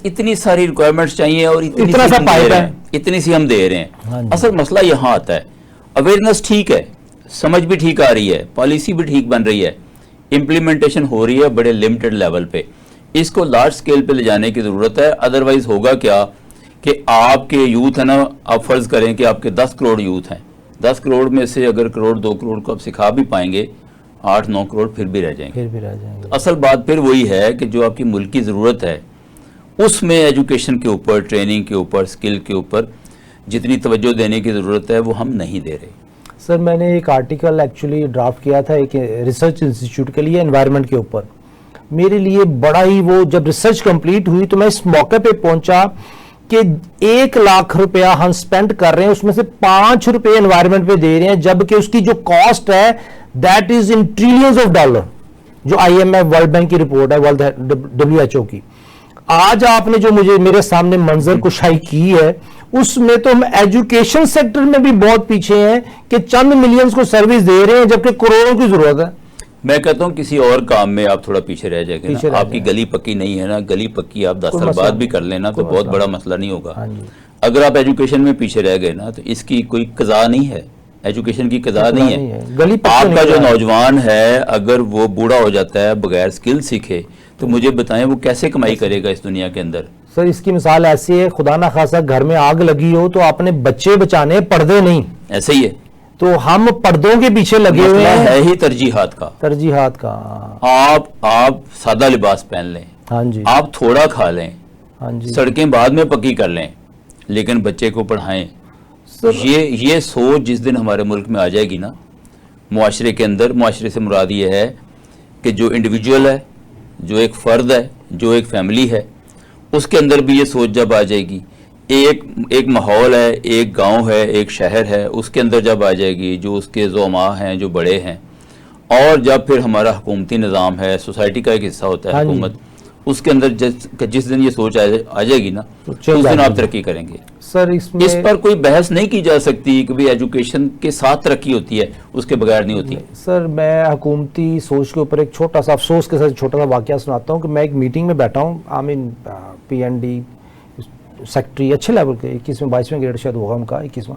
اتنی ساری ریکوائرمنٹس چاہیے اور اتنی سی ہم دے رہے ہیں۔ اصل مسئلہ یہاں آتا ہے، اویئرنیس ٹھیک ہے، سمجھ بھی ٹھیک آ رہی ہے، پالیسی بھی ٹھیک بن رہی ہے، امپلیمنٹیشن ہو رہی ہے بڑے لمیٹڈ لیول پہ، اس کو لارج سکیل پہ لے جانے کی ضرورت ہے۔ ادروائز ہوگا کیا کہ آپ کے یوتھ ہے نا، آپ فرض کریں کہ آپ کے 10 کروڑ یوتھ ہیں، 10 کروڑ میں سے اگر کروڑ 2 کروڑ کو آپ سکھا بھی پائیں گے، 8-9 کروڑ پھر بھی رہ جائیں گے. اصل بات پھر وہی ہے کہ جو آپ کی ملک کی ضرورت ہے اس میں ایجوکیشن کے اوپر، ٹریننگ کے اوپر، سکل کے اوپر جتنی توجہ دینے کی ضرورت ہے وہ ہم نہیں دے رہے. سر میں نے ایک آرٹیکل ایکچولی ڈرافٹ کیا تھا ایک ریسرچ انسٹیٹیوٹ کے لیے انوائرمنٹ کے اوپر. میرے لیے بڑا ہی وہ جب ریسرچ کمپلیٹ ہوئی تو میں اس موقع پہ پہنچا کہ 1 لاکھ روپیہ ہم سپینڈ کر رہے ہیں، اس میں سے 5 روپے انوائرمنٹ پہ دے رہے ہیں، جبکہ اس کی جو کاسٹ ہے that is in trillions of dollar, جو IMF ورلڈ بینک کی رپورٹ ہے، WHO کی. آج آپ نے جو میرے سامنے منظر کشائی کی ہے اس میں تو ہم ایجوکیشن سیکٹر میں بھی بہت پیچھے ہیں کہ چند ملینز کو سروس دے رہے ہیں جبکہ کروڑوں کی ضرورت ہے. میں کہتا ہوں کسی اور کام میں آپ تھوڑا پیچھے رہ جائیں گے. آپ کی گلی پکی نہیں ہے نا، گلی پکی آپ 10 سال بعد بھی کر لینا تو بہت بڑا مسئلہ نہیں ہوگا. اگر آپ ایجوکیشن میں پیچھے رہ گئے نا تو اس کی کوئی قضا نہیں ہے، ایجوکیشن کی قضا نہیں ہے. آپ کا جو نوجوان ہے اگر وہ بوڑھا ہو جاتا ہے بغیر سکل سیکھے تو مجھے بتائیں وہ کیسے کمائی کرے گا اس دنیا کے اندر. سر اس کی مثال ایسی ہے، خدا نہ خواستہ گھر میں آگ لگی ہو تو اپنے بچے بچانے پردے نہیں، ایسے ہی ہے. تو ہم پردوں کے پیچھے لگے ہوئے ہیں. ہے ہی ترجیحات کا. آپ سادہ لباس پہن لیں، ہاں جی، آپ تھوڑا کھا لیں، ہاں جی، سڑکیں بعد میں پکی کر لیں، لیکن بچے کو پڑھائیں. یہ سوچ جس دن ہمارے ملک میں آ جائے گی نا، معاشرے کے اندر، معاشرے سے مراد یہ ہے کہ جو انڈیویجول ہے، جو ایک فرد ہے، جو ایک فیملی ہے، اس کے اندر بھی یہ سوچ جب آ جائے گی، ایک ماحول ہے، ایک گاؤں ہے، ایک شہر ہے، اس کے اندر جب آ جائے گی، جو اس کے زعماء ہیں، جو بڑے ہیں، اور جب پھر ہمارا حکومتی نظام ہے، سوسائٹی کا ایک حصہ ہوتا ہے حکومت، اس کے اندر جس دن یہ سوچ آ جائے گی نا اس دن آپ ترقی کریں گے. سر اس پر کوئی بحث نہیں کی جا سکتی کہ بھی ایجوکیشن کے ساتھ ترقی ہوتی ہے، اس کے بغیر نہیں ہوتی. سر میں حکومتی سوچ کے اوپر ایک چھوٹا سا افسوس کے ساتھ چھوٹا سا واقعہ سناتا ہوں کہ میں ایک میٹنگ میں بیٹھا ہوں، PND سیکٹری اچھے لیول کے 21ویں 22ویں گریڈ شاید ہوگا ان کا 21واں.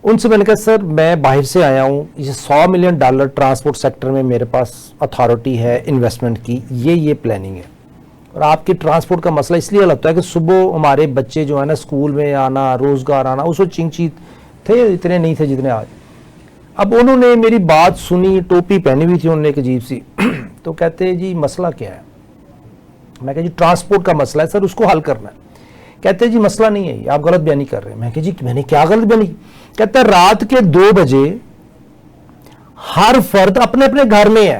ان سے میں نے کہا سر میں باہر سے آیا ہوں، یہ $100 ملین ٹرانسپورٹ سیکٹر میں میرے پاس اتھارٹی ہے انویسٹمنٹ کی، یہ پلاننگ ہے، اور آپ کی ٹرانسپورٹ کا مسئلہ اس لیے لگتا ہے کہ صبح ہمارے بچے جو ہے نا اسکول میں آنا، روزگار آنا، اس وقت چنگ چیت تھے، اتنے نہیں تھے جتنے آج. اب انہوں نے میری بات سنی، ٹوپی پہنی ہوئی تھی انہوں نے ایک عجیب سی تو کہتے جی مسئلہ کیا ہے؟ میں کہا جی ٹرانسپورٹ کا مسئلہ ہے سر، اس کو حل کرنا ہے. کہتے جی مسئلہ نہیں ہے یہ، آپ غلط بیانی کر رہے ہیں. میں کہا جی میں نے کیا غلط بیانی؟ کہتا ہے رات کے 2 بجے ہر فرد اپنے اپنے گھر میں ہے،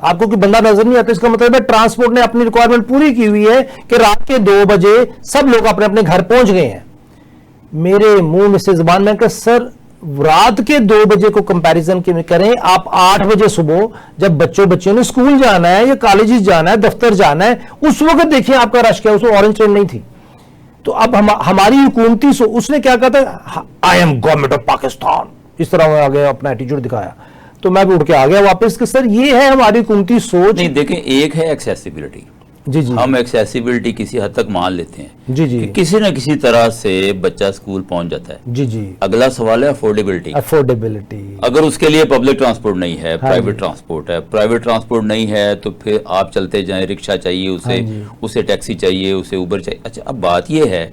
آپ کو کوئی بندہ نظر نہیں آتا، اس کا مطلب ہے ٹرانسپورٹ نے اپنی ریکوائرمنٹ پوری کی ہوئی ہے کہ رات کے 2 بجے سب لوگ اپنے اپنے گھر پہنچ گئے ہیں. میرے منہ میں سے زبان میں کہ سر رات کے 2 بجے کو کمپیریزن کریں، آپ 8 بجے صبح جب بچوں نے اسکول جانا ہے یا کالجز جانا ہے، دفتر جانا ہے، اس وقت دیکھیں آپ کا رش کیا، اس میں اورنج ٹرین نہیں تھی. تو اب ہماری حکومتی اس نے کیا کہا تھا، I am government of Pakistan, اس طرح میں آگے اپنا ایٹیٹیوڈ دکھایا، تو میں بھی اٹھ کے آ گیا واپس کہ سر یہ ہے ہماری حکومتی سوچ. نہیں دیکھیں، ایک ہے ایکسیسیبلٹی. جی جی، ہم ایکسیسیبلٹی کسی حد تک مان لیتے ہیں جی جی، کہ کسی نہ کسی طرح سے بچہ اسکول پہنچ جاتا ہے. جی جی. اگلا سوال ہے افورڈیبلٹی. اگر اس کے لیے پبلک ٹرانسپورٹ نہیں ہے، پرائیویٹ ٹرانسپورٹ ہے، پرائیویٹ ٹرانسپورٹ نہیں ہے تو پھر آپ چلتے جائیں، رکشہ چاہیے اسے ٹیکسی چاہیے، اسے اوبر چاہیے. اچھا اب بات یہ ہے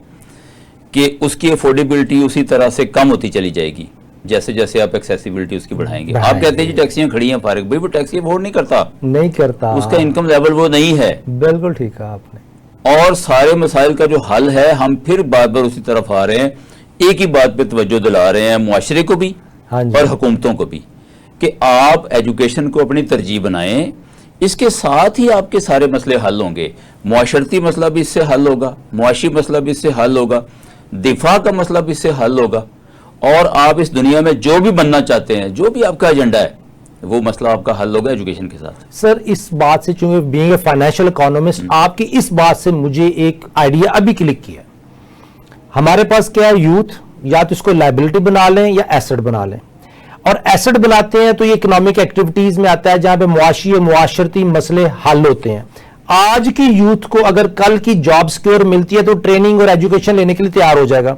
کہ اس کی افورڈیبلٹی اسی طرح سے کم ہوتی چلی جائے گی جیسے جیسے آپ ایکسیسیبلٹی اس کی بڑھائیں گے. آپ کہتے ہیں جی ٹیکسیاں کھڑی ہیں فارغ، بھائی وہ ٹیکسی افورڈ نہیں کرتا، اس کا انکم لیول وہ نہیں ہے. بالکل ٹھیک ہے آپ نے. اور سارے مسائل کا جو حل ہے، ہم پھر بار بار اسی طرف آ رہے ہیں، ایک ہی بات پہ توجہ دلا رہے ہیں معاشرے کو بھی اور حکومتوں کو بھی کہ آپ ایجوکیشن کو اپنی ترجیح بنائیں. اس کے ساتھ ہی آپ کے سارے مسئلے حل ہوں گے. معاشرتی مسئلہ بھی اس سے حل ہوگا، معاشی مسئلہ بھی اس سے حل ہوگا، دفاع کا مسئلہ بھی اس سے حل ہوگا، اور آپ اس دنیا میں جو بھی بننا چاہتے ہیں، جو بھی آپ کا ایجنڈا ہے، وہ مسئلہ آپ کا حل ہوگا ایجوکیشن کے ساتھ. سر اس بات سے چونکہ بینگ اے فائنینشیل اکانومسٹ، آپ کی اس بات سے مجھے ایک آئیڈیا ابھی کلک کیا. ہمارے پاس کیا ہے، یوتھ یا تو اس کو لائبلٹی بنا لیں یا ایسٹ بنا لیں، اور ایسٹ بناتے ہیں تو یہ اکنامک ایکٹیویٹیز میں آتا ہے جہاں پہ معاشی اور معاشرتی مسئلے حل ہوتے ہیں. آج کی یوتھ کو اگر کل کی جاب سکیور ملتی ہے تو ٹریننگ اور ایجوکیشن لینے کے لیے تیار ہو جائے گا،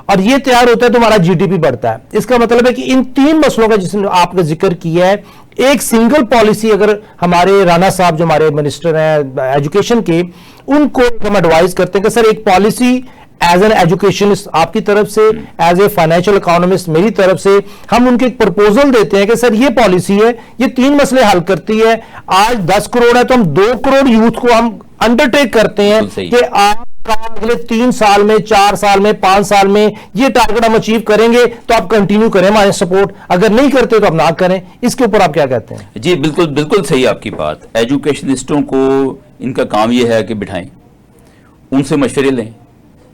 اور یہ تیار ہوتا ہے تو ہمارا GDP بڑھتا ہے. اس کا مطلب ہے کہ ان 3 مسئلوں کا جس نے آپ نے ذکر کیا ہے، ایک سنگل پالیسی اگر ہمارے رانا صاحب جو ہمارے منسٹر ہیں ایجوکیشن کے، ان کو ہم ایڈوائز کرتے ہیں کہ سر ایک پالیسی ایز این ایجوکیشنسٹ آپ کی طرف سے، ایز اے فائنینشیل اکانومسٹ میری طرف سے، ہم ان کے ایک پرپوزل دیتے ہیں کہ سر یہ پالیسی ہے، یہ 3 مسئلے حل کرتی ہے. آج 10 کروڑ ہے تو ہم 2 کروڑ یوتھ کو ہم انڈرٹیک کرتے ہیں کہ آپ کا اگلے 3 سال میں، 4 سال میں، 5 سال میں یہ ٹارگٹ ہم اچیو کریں گے تو آپ کنٹینیو کریں ہمارے سپورٹ، اگر نہیں کرتے تو آپ نہ کریں. اس کے اوپر آپ کیا کہتے ہیں؟ جی بالکل صحیح آپ کی بات. ایجوکیشنسٹوں کو ان کا کام یہ ہے کہ بٹھائیں، ان سے مشورے لیں.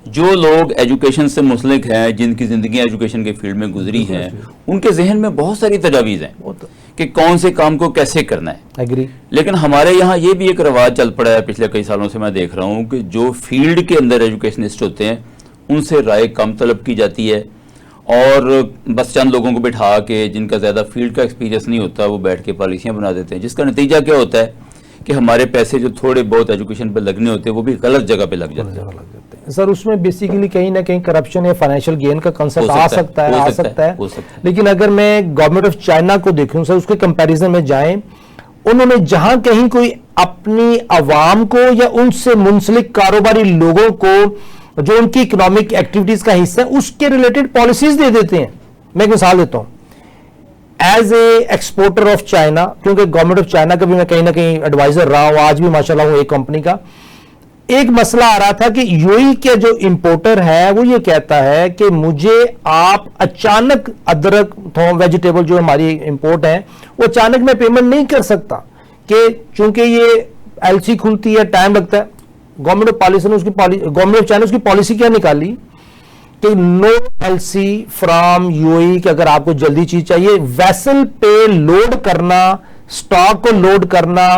جو لوگ ایجوکیشن سے منسلک ہیں، جن کی زندگیاں ایجوکیشن کے فیلڈ میں گزری ہیں، ان کے ذہن میں بہت ساری تجاویز ہیں کہ کون سے کام کو کیسے کرنا ہے. ایگری. لیکن ہمارے یہاں یہ بھی ایک رواج چل پڑا ہے پچھلے کئی سالوں سے، میں دیکھ رہا ہوں کہ جو فیلڈ کے اندر ایجوکیشنسٹ ہوتے ہیں ان سے رائے کم طلب کی جاتی ہے، اور بس چند لوگوں کو بٹھا کے جن کا زیادہ فیلڈ کا ایکسپیرینس نہیں ہوتا وہ بیٹھ کے پالیسیاں بنا دیتے ہیں، جس کا نتیجہ کیا ہوتا ہے کہ ہمارے پیسے جو تھوڑے بہت ایجوکیشن پہ لگنے ہوتے ہیں وہ بھی غلط جگہ پہ لگ جاتے ہیں. سر اس میں بیسیکلی کہیں نہ کہیں کرپشن یا فائنینشیل گین کا کنسپٹ آ سکتا ہے. لیکن اگر میں گورنمنٹ آف چائنا کو دیکھوں سر، اس کے کمپیریزن میں جائیں، انہوں نے جہاں کہیں کوئی اپنی عوام کو یا ان سے منسلک کاروباری لوگوں کو جو ان کی اکنامک ایکٹیویٹیز کا حصہ ہے اس کے ریلیٹڈ پالیسیز دے دیتے ہیں. میں ایک مثال دیتا ہوں. As a exporter of China, کیونکہ گورنمنٹ آف چائنا کا بھی میں کہیں نہ کہیں ایڈوائزر رہا ہوں، آج بھی ماشاءاللہ ہوں ایک کمپنی کا، ایک مسئلہ آ رہا تھا کہ یو ای کے جو امپورٹر ہے وہ یہ کہتا ہے کہ مجھے آپ اچانک ادرک ویجیٹیبل جو ہماری امپورٹ ہے وہ اچانک میں پیمنٹ نہیں کر سکتا، کہ چونکہ یہ ایل سی کھلتی ہے، ٹائم لگتا ہے. گورنمنٹ آف چائنا اس کی پالیسی کیا نکالی کہ نو L C from U E, کہ اگر آپ کو جلدی چیز چاہیے، ویسل پہ لوڈ کرنا، سٹاک کو لوڈ کرنا،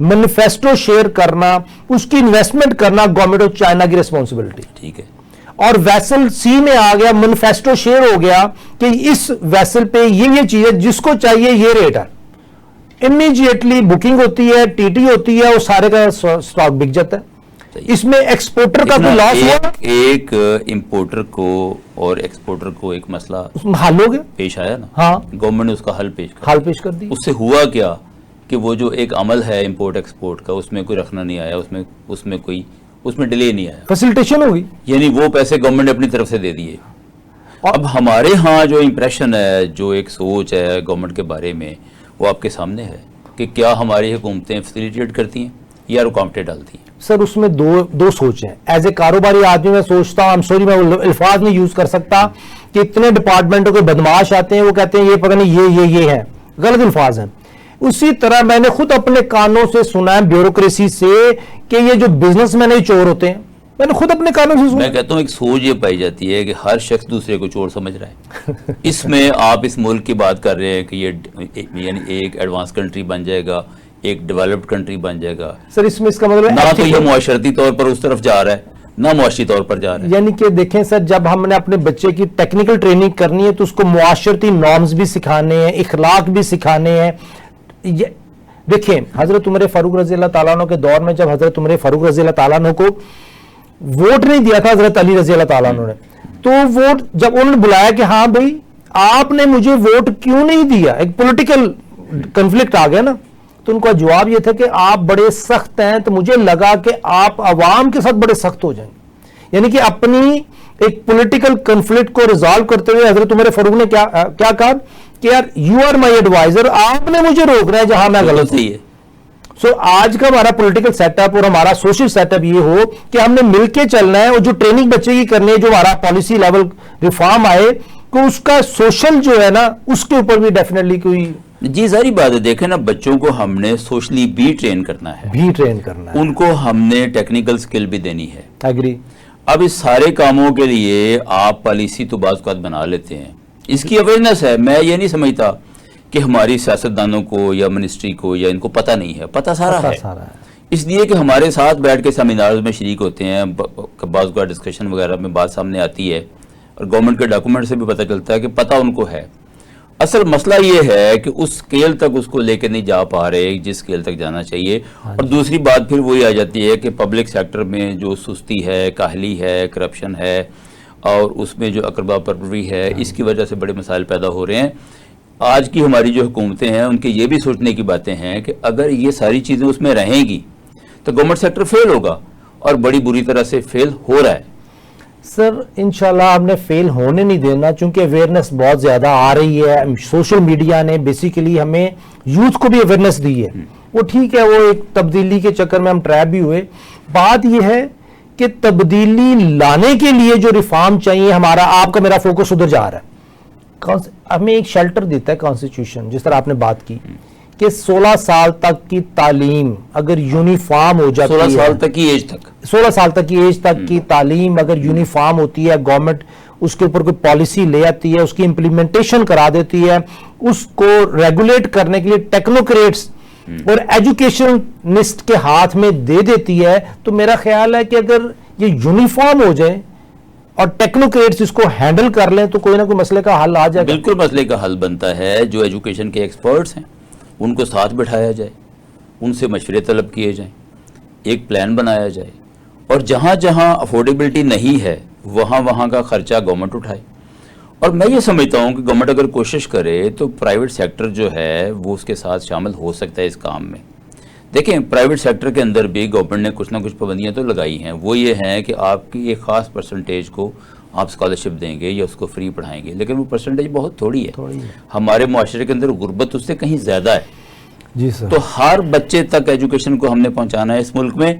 مینیفیسٹو شیئر کرنا، اس کی انویسٹمنٹ کرنا گورنمنٹ آف چائنا کی ریسپانسبلٹی. ٹھیک ہے. اور ویسل سی میں آ گیا، مینیفیسٹو شیئر ہو گیا کہ اس ویسل پہ یہ چیز ہے، جس کو چاہیے یہ ریٹ ہے. امیجیٹلی بکنگ ہوتی ہے، ٹی ٹی ہوتی ہے، وہ سارے کا سٹاک بک جاتا ہے. اس میں ایکسپورٹر کا کوئی لاس ہوا؟ ایک امپورٹر کو اور ایکسپورٹر کو ایک مسئلہ حل ہو گیا، پیش آیا نا. ہاں، گورنمنٹ نے اس کا حل پیش کر دی. اس سے ہوا کیا کہ وہ جو ایک عمل ہے امپورٹ ایکسپورٹ کا، اس میں کوئی رکھنا نہیں آیا، اس میں ڈیلے نہیں آیا، فیسیلیٹیشن ہو گئی. یعنی وہ پیسے گورنمنٹ نے اپنی طرف سے دے دیے. اب ہمارے ہاں جو امپریشن ہے، جو ایک سوچ ہے گورنمنٹ کے بارے میں، وہ آپ کے سامنے ہے کہ کیا ہماری حکومتیں فیسیلیٹیٹ کرتی ہیں یا رکاوٹیں ڈالتی ہیں. سر اس میں دو سوچ ہیں. ایز اے کاروباری آدمی میں سوچتا ہوں، میں الفاظ نہیں یوز کر سکتا کہ اتنے ڈپارٹمنٹوں کے بدماش آتے ہیں، وہ کہتے ہیں یہ پتہ نہیں یہ ہے، غلط الفاظ ہیں. اسی طرح میں نے خود اپنے کانوں سے سنا ہے بیوروکریسی سے کہ یہ جو بزنس مین چور ہوتے ہیں، میں نے خود اپنے کانوں سے سنا. میں کہتا ہوں ایک سوچ یہ پائی جاتی ہے کہ ہر شخص دوسرے کو چور سمجھ رہا ہے. اس میں آپ اس ملک کی بات کر رہے ہیں کہ یہ یعنی ایک ایڈوانس کنٹری بن جائے گا، ایک ڈیولپڈ کنٹری بن جائے گا. سر اس میں اس کا مطلب نہ تو یہ معاشرتی طور پر اس طرف جا رہا ہے، نہ معاشی طور پر جا رہا ہے. یعنی کہ دیکھیں سر، جب ہم نے اپنے بچے کی ٹیکنیکل ٹریننگ کرنی ہے تو اس کو معاشرتی نارمز بھی سکھانے ہیں، اخلاق بھی سکھانے ہیں. دیکھیں حضرت عمر فاروق رضی اللہ تعالیٰ عنہ کے دور میں جب حضرت عمر فاروق رضی اللہ تعالیٰ عنہ کو ووٹ نہیں دیا تھا حضرت علی رضی اللہ تعالیٰ عنہ نے، تو ووٹ جب انہوں نے بلایا کہ ہاں بھائی آپ نے مجھے ووٹ کیوں نہیں دیا، ایک پولیٹیکل کنفلکٹ آ گیا نا، تو ان کا جواب یہ تھا کہ آپ بڑے سخت ہیں، تو مجھے لگا کہ آپ عوام کے ساتھ بڑے سخت ہو جائیں گے. یعنی کہ اپنی ایک پولیٹیکل کنفلکٹ کو ریزالو کرتے ہوئے حضرت عمر فاروق نے کیا کہا کہ یار یو آر مائی ایڈوائزر، آپ نے مجھے روک رہا ہے جہاں میں غلط ہوں. سو آج کا ہمارا پولیٹیکل سیٹ اپ اور ہمارا سوشل سیٹ اپ یہ ہو کہ ہم نے مل کے چلنا ہے، اور جو ٹریننگ بچے کی کرنی ہے، جو ہمارا پالیسی لیول ریفارم آئے کہ اس کا سوشل جو ہے نا اس کے اوپر بھی ڈیفینیٹلی کوئی. جی ظاہری بات ہے. دیکھیں نا، بچوں کو ہم نے سوشلی بھی ٹرین کرنا ہے، ان کو ہم نے ٹیکنیکل سکل بھی دینی ہے. ایگری. اب اس سارے کاموں کے لیے آپ پالیسی تو بعض اوقات بنا لیتے ہیں، اس کی اویئرنیس ہے. میں یہ نہیں سمجھتا کہ ہماری سیاستدانوں کو یا منسٹری کو یا ان کو پتہ نہیں ہے، پتہ سارا ہے. اس لیے کہ ہمارے ساتھ بیٹھ کے سیمینارز میں شریک ہوتے ہیں، بعض اوقات ڈسکشن وغیرہ میں بات سامنے آتی ہے، اور گورنمنٹ کے ڈاکومنٹ سے بھی پتہ چلتا ہے کہ پتہ ان کو ہے. اصل مسئلہ یہ ہے کہ اس اسکیل تک اس کو لے کے نہیں جا پا رہے جس اسکیل تک جانا چاہیے. اور دوسری بات پھر وہی آ جاتی ہے کہ پبلک سیکٹر میں جو سستی ہے، کاہلی ہے، کرپشن ہے، اور اس میں جو اقربا پروری ہے، اس کی وجہ سے بڑے مسائل پیدا ہو رہے ہیں. آج کی ہماری جو حکومتیں ہیں ان کے یہ بھی سوچنے کی باتیں ہیں کہ اگر یہ ساری چیزیں اس میں رہیں گی تو گورنمنٹ سیکٹر فیل ہوگا، اور بڑی بری طرح سے فیل ہو رہا ہے. سر انشاءاللہ آپ نے فیل ہونے نہیں دینا، چونکہ اویئرنیس بہت زیادہ آ رہی ہے. سوشل میڈیا نے بیسیکلی ہمیں یوتھ کو بھی اویئرنیس دی ہے. وہ ٹھیک ہے، وہ ایک تبدیلی کے چکر میں ہم ٹریپ بھی ہوئے. بات یہ ہے کہ تبدیلی لانے کے لیے جو ریفارم چاہیے، ہمارا آپ کا میرا فوکس ادھر جا رہا ہے. ہمیں ایک شیلٹر دیتا ہے کانسٹیٹیوشن، جس طرح آپ نے بات کی کہ 16 سال تک کی تعلیم اگر یونیفارم ہو جاتی ہے، 16 سال تک کی ایج تک 16 سال تک کی ایج تک کی تعلیم اگر یونیفارم ہوتی ہے، گورنمنٹ اس کے اوپر کوئی پالیسی لے آتی ہے، اس کی امپلیمنٹیشن کرا دیتی ہے، اس کو ریگولیٹ کرنے کے لیے ٹیکنوکریٹس اور ایجوکیشنسٹ کے ہاتھ میں دے دیتی ہے، تو میرا خیال ہے کہ اگر یہ یونیفارم ہو جائے اور ٹیکنوکریٹس اس کو ہینڈل کر لیں تو کوئی نہ کوئی مسئلے کا حل آ جائے گا. بالکل مسئلے کا حل بنتا ہے. جو ایجوکیشن کے ایکسپرٹس ہیں ان کو ساتھ بٹھایا جائے، ان سے مشورے طلب کیے جائیں، ایک پلان بنایا جائے، اور جہاں جہاں افورڈیبلٹی نہیں ہے وہاں کا خرچہ گورنمنٹ اٹھائے. اور میں یہ سمجھتا ہوں کہ گورنمنٹ اگر کوشش کرے تو پرائیویٹ سیکٹر جو ہے وہ اس کے ساتھ شامل ہو سکتا ہے اس کام میں. دیکھیں پرائیویٹ سیکٹر کے اندر بھی گورنمنٹ نے کچھ نہ کچھ پابندیاں تو لگائی ہیں. وہ یہ ہیں کہ آپ کی ایک خاص پرسنٹیج کو آپ اسکالرشپ دیں گے یا اس کو فری پڑھائیں گے، لیکن وہ پرسنٹیج بہت تھوڑی ہے. ہمارے معاشرے کے اندر غربت اس سے کہیں زیادہ ہے. جی سر. تو ہر بچے تک ایجوکیشن کو ہم نے پہنچانا ہے اس ملک میں،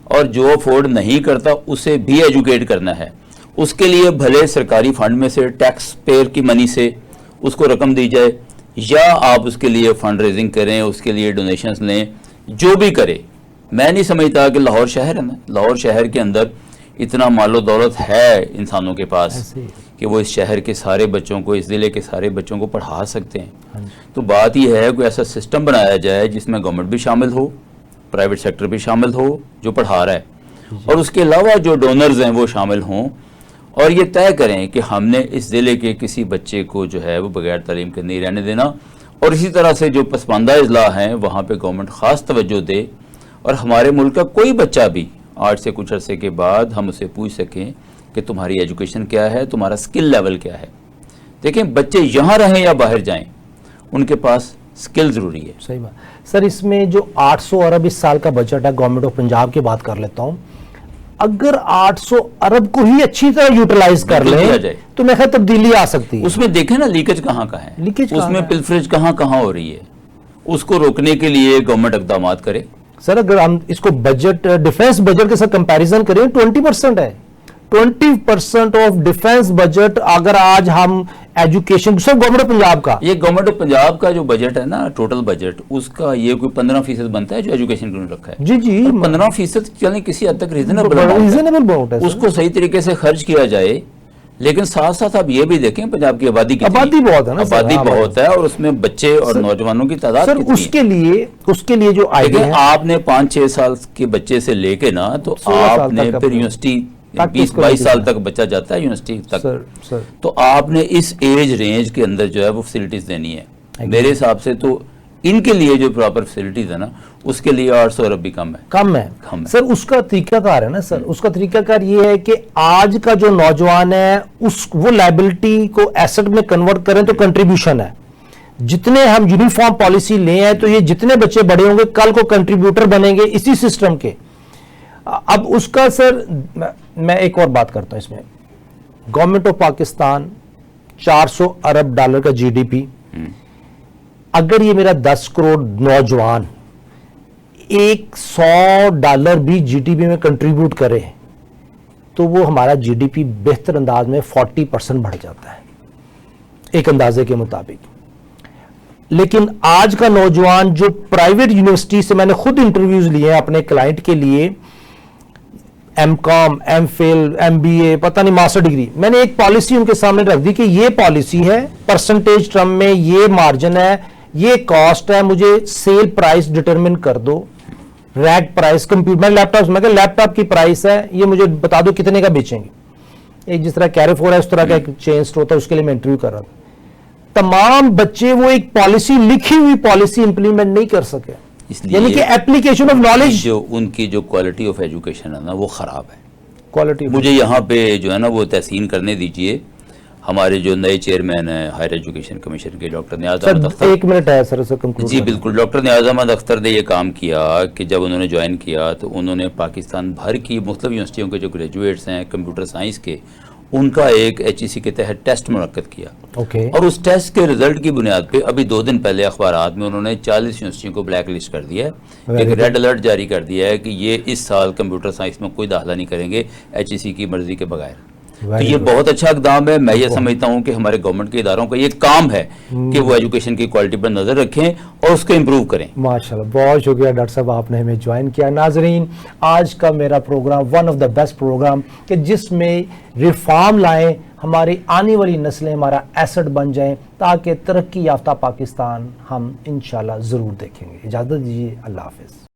اور جو افورڈ نہیں کرتا اسے بھی ایجوکیٹ کرنا ہے. اس کے لیے بھلے سرکاری فنڈ میں سے ٹیکس پیئر کی منی سے اس کو رقم دی جائے، یا آپ اس کے لیے فنڈ ریزنگ کریں، اس کے لیے ڈونیشنز لیں، جو بھی کرے. میں نہیں سمجھتا کہ لاہور شہر ہے نا، لاہور شہر کے اندر اتنا مال و دولت ہے انسانوں کے پاس کہ وہ اس شہر کے سارے بچوں کو، اس ضلع کے سارے بچوں کو پڑھا سکتے ہیں. تو بات یہ ہے کوئی ایسا سسٹم بنایا جائے جس میں گورنمنٹ بھی شامل ہو، پرائیویٹ سیکٹر بھی شامل ہو جو پڑھا رہا ہے، اور اس کے علاوہ جو ڈونرز ہیں وہ شامل ہوں، اور یہ طے کریں کہ ہم نے اس ضلع کے کسی بچے کو جو ہے وہ بغیر تعلیم کے نہیں رہنے دینا. اور اسی طرح سے جو پسماندہ اضلاع ہیں وہاں پہ گورنمنٹ خاص توجہ دے، اور ہمارے ملک کا کوئی بچہ بھی آج سے کچھ عرصے کے بعد ہم اسے پوچھ سکیں کہ تمہاری ایجوکیشن کیا ہے، تمہارا سکل لیول کیا ہے. دیکھیں بچے یہاں رہیں یا باہر جائیں ان کے پاس سکل ضروری ہے. صحیح بات. سر اس میں جو 800 ارب اس سال کا بجٹ ہے گورنمنٹ آف پنجاب کی بات کر لیتا ہوں، اگر 800 ارب کو ہی اچھی طرح یوٹیلائز کر لیں تو میں خیال تبدیلی آ سکتی ہے. اس میں دیکھیں نا لیکیج کہاں کا ہے، اس میں پلفریج کہاں ہو رہی ہے، اس کو روکنے کے لیے گورنمنٹ اقدامات کرے. سر اگر ہم اس کو بجٹ ڈیفنس بجٹ کے ساتھ کمپیریزن کریں 20% ہے. 20% آف ڈیفنس بجٹ اگر آج ہم education sub government of Punjab کا، یہ گورنمنٹ آف پنجاب کا جو بجٹ ہے نا ٹوٹل بجٹ، اس کا یہ کوئی 15% بنتا ہے جو ایجوکیشن کے لیے رکھا ہے. جی 15% چلیں کسی حد تک ریزنیبل اماؤنٹ ہے، اس کو صحیح طریقے سے خرچ کیا جائے. لیکن ساتھ ساتھ آپ یہ بھی دیکھیں پنجاب کی آبادی بہت ہے نا، آبادی بہت ہے، اور اس میں بچے اور نوجوانوں کی تعداد سر اس کے لیے جو آئیڈیا ہے، آپ نے 5-6 سال کے بچے سے لے کے نا تو آپ نے پھر یونیورسٹی 20-22 سال تک بچہ جاتا ہے یونیورسٹی تک، تو آپ نے اس ایج رینج کے اندر جو ہے وہ فیسلٹیز دینی ہے. میرے حساب سے تو ان کے لیے جو پراپر فیسلٹیز ہے نا اس کے لیے 800 ارب بھی کم ہے. سر اس کا طریقہ کار ہے نا، سر اس کا طریقہ کار یہ ہے کہ آج کا جو نوجوان ہے وہ لائبلٹی کو ایسٹ میں کنورٹ کریں تو کنٹریبیوشن ہے. جتنے ہم یونیفارم پالیسی لے ہیں تو یہ جتنے بچے بڑے ہوں گے کل کو کنٹریبیوٹر بنیں گے اسی سسٹم کے. اب اس کا سر میں ایک اور بات کرتا ہوں اس میں، government of Pakistan 400 Arab dollar کا جی ڈی پی، اگر یہ میرا 10 کروڑ نوجوان $100 بھی جی ڈی پی میں کنٹریبیوٹ کرے تو وہ ہمارا جی ڈی پی بہتر انداز میں 40% بڑھ جاتا ہے ایک اندازے کے مطابق. لیکن آج کا نوجوان جو پرائیویٹ یونیورسٹی سے، میں نے خود انٹرویوز لیے ہیں اپنے کلائنٹ کے لیے، ایم کام، ایم فل، ایم بی اے، پتہ نہیں ماسٹر ڈگری، میں نے ایک پالیسی ان کے سامنے رکھ دی کہ یہ پالیسی ہے، پرسنٹیج ٹرم میں یہ مارجن ہے، یہ کاسٹ ہے، مجھے سیل پرائس ڈٹرمن کر دو، ریک پرائس کمپیوٹر، میں لیپ ٹاپ کی پرائس ہے یہ مجھے بتا دو کتنے کا بیچیں گے. ایک جس طرح کیریفور ہے اس طرح کا ایک چین سٹور ہوتا ہے، اس کے لیے میں انٹرویو کر رہا تھا. تمام بچے وہ ایک پالیسی، لکھی ہوئی پالیسی امپلیمنٹ نہیں کر سکے، یعنی کہ اپلیکیشن آف نالج، جو ان کی جو کوالٹی آف ایجوکیشن ہے نا وہ خراب ہے. کوالٹی مجھے یہاں پہ جو ہے نا وہ تحسین کرنے دیجئے. ہمارے جو نئے چیئرمین ہیں ہائر ایجوکیشن کمیشن کے ڈاکٹر نیاز سر احمد اختر، 1 منٹ ہے سر، کنکلوڈ جی بالکل، ڈاکٹر نیاز احمد اختر نے یہ کام کیا کہ جب انہوں نے جوائن کیا تو انہوں نے پاکستان بھر کی مختلف یونیورسٹیوں کے جو گریجویٹس ہیں کمپیوٹر سائنس کے، ان کا ایک HEC کے تحت ٹیسٹ منعقد کیا، اوکے، اور اس ٹیسٹ کے رزلٹ کی بنیاد پہ ابھی 2 دن پہلے اخبارات میں انہوں نے 40 یونیورسٹیوں کو بلیک لسٹ کر دیا ہے، ایک ریڈ الرٹ جاری کر دیا ہے کہ یہ اس سال کمپیوٹر سائنس میں کوئی داخلہ نہیں کریں گے HEC کی مرضی کے بغیر۔ تو یہ بہت اچھا اقدام ہے، میں یہ سمجھتا ہوں کہ ہمارے گورنمنٹ کے اداروں کا یہ کام ہے کہ وہ ایجوکیشن کی کوالٹی پر نظر رکھیں اور اس کو امپروو کریں۔ ماشاءاللہ، بہت شکریہ ڈاکٹر صاحب، آپ نے ہمیں جوائن کیا۔ ناظرین، آج کا میرا program one of the best program کہ جس میں ریفارم لائیں، ہماری آنے والی نسلیں ہمارا ایسٹ بن جائیں تاکہ ترقی یافتہ پاکستان ہم انشاءاللہ ضرور دیکھیں گے۔ اجازت دیجیے، اللہ حافظ۔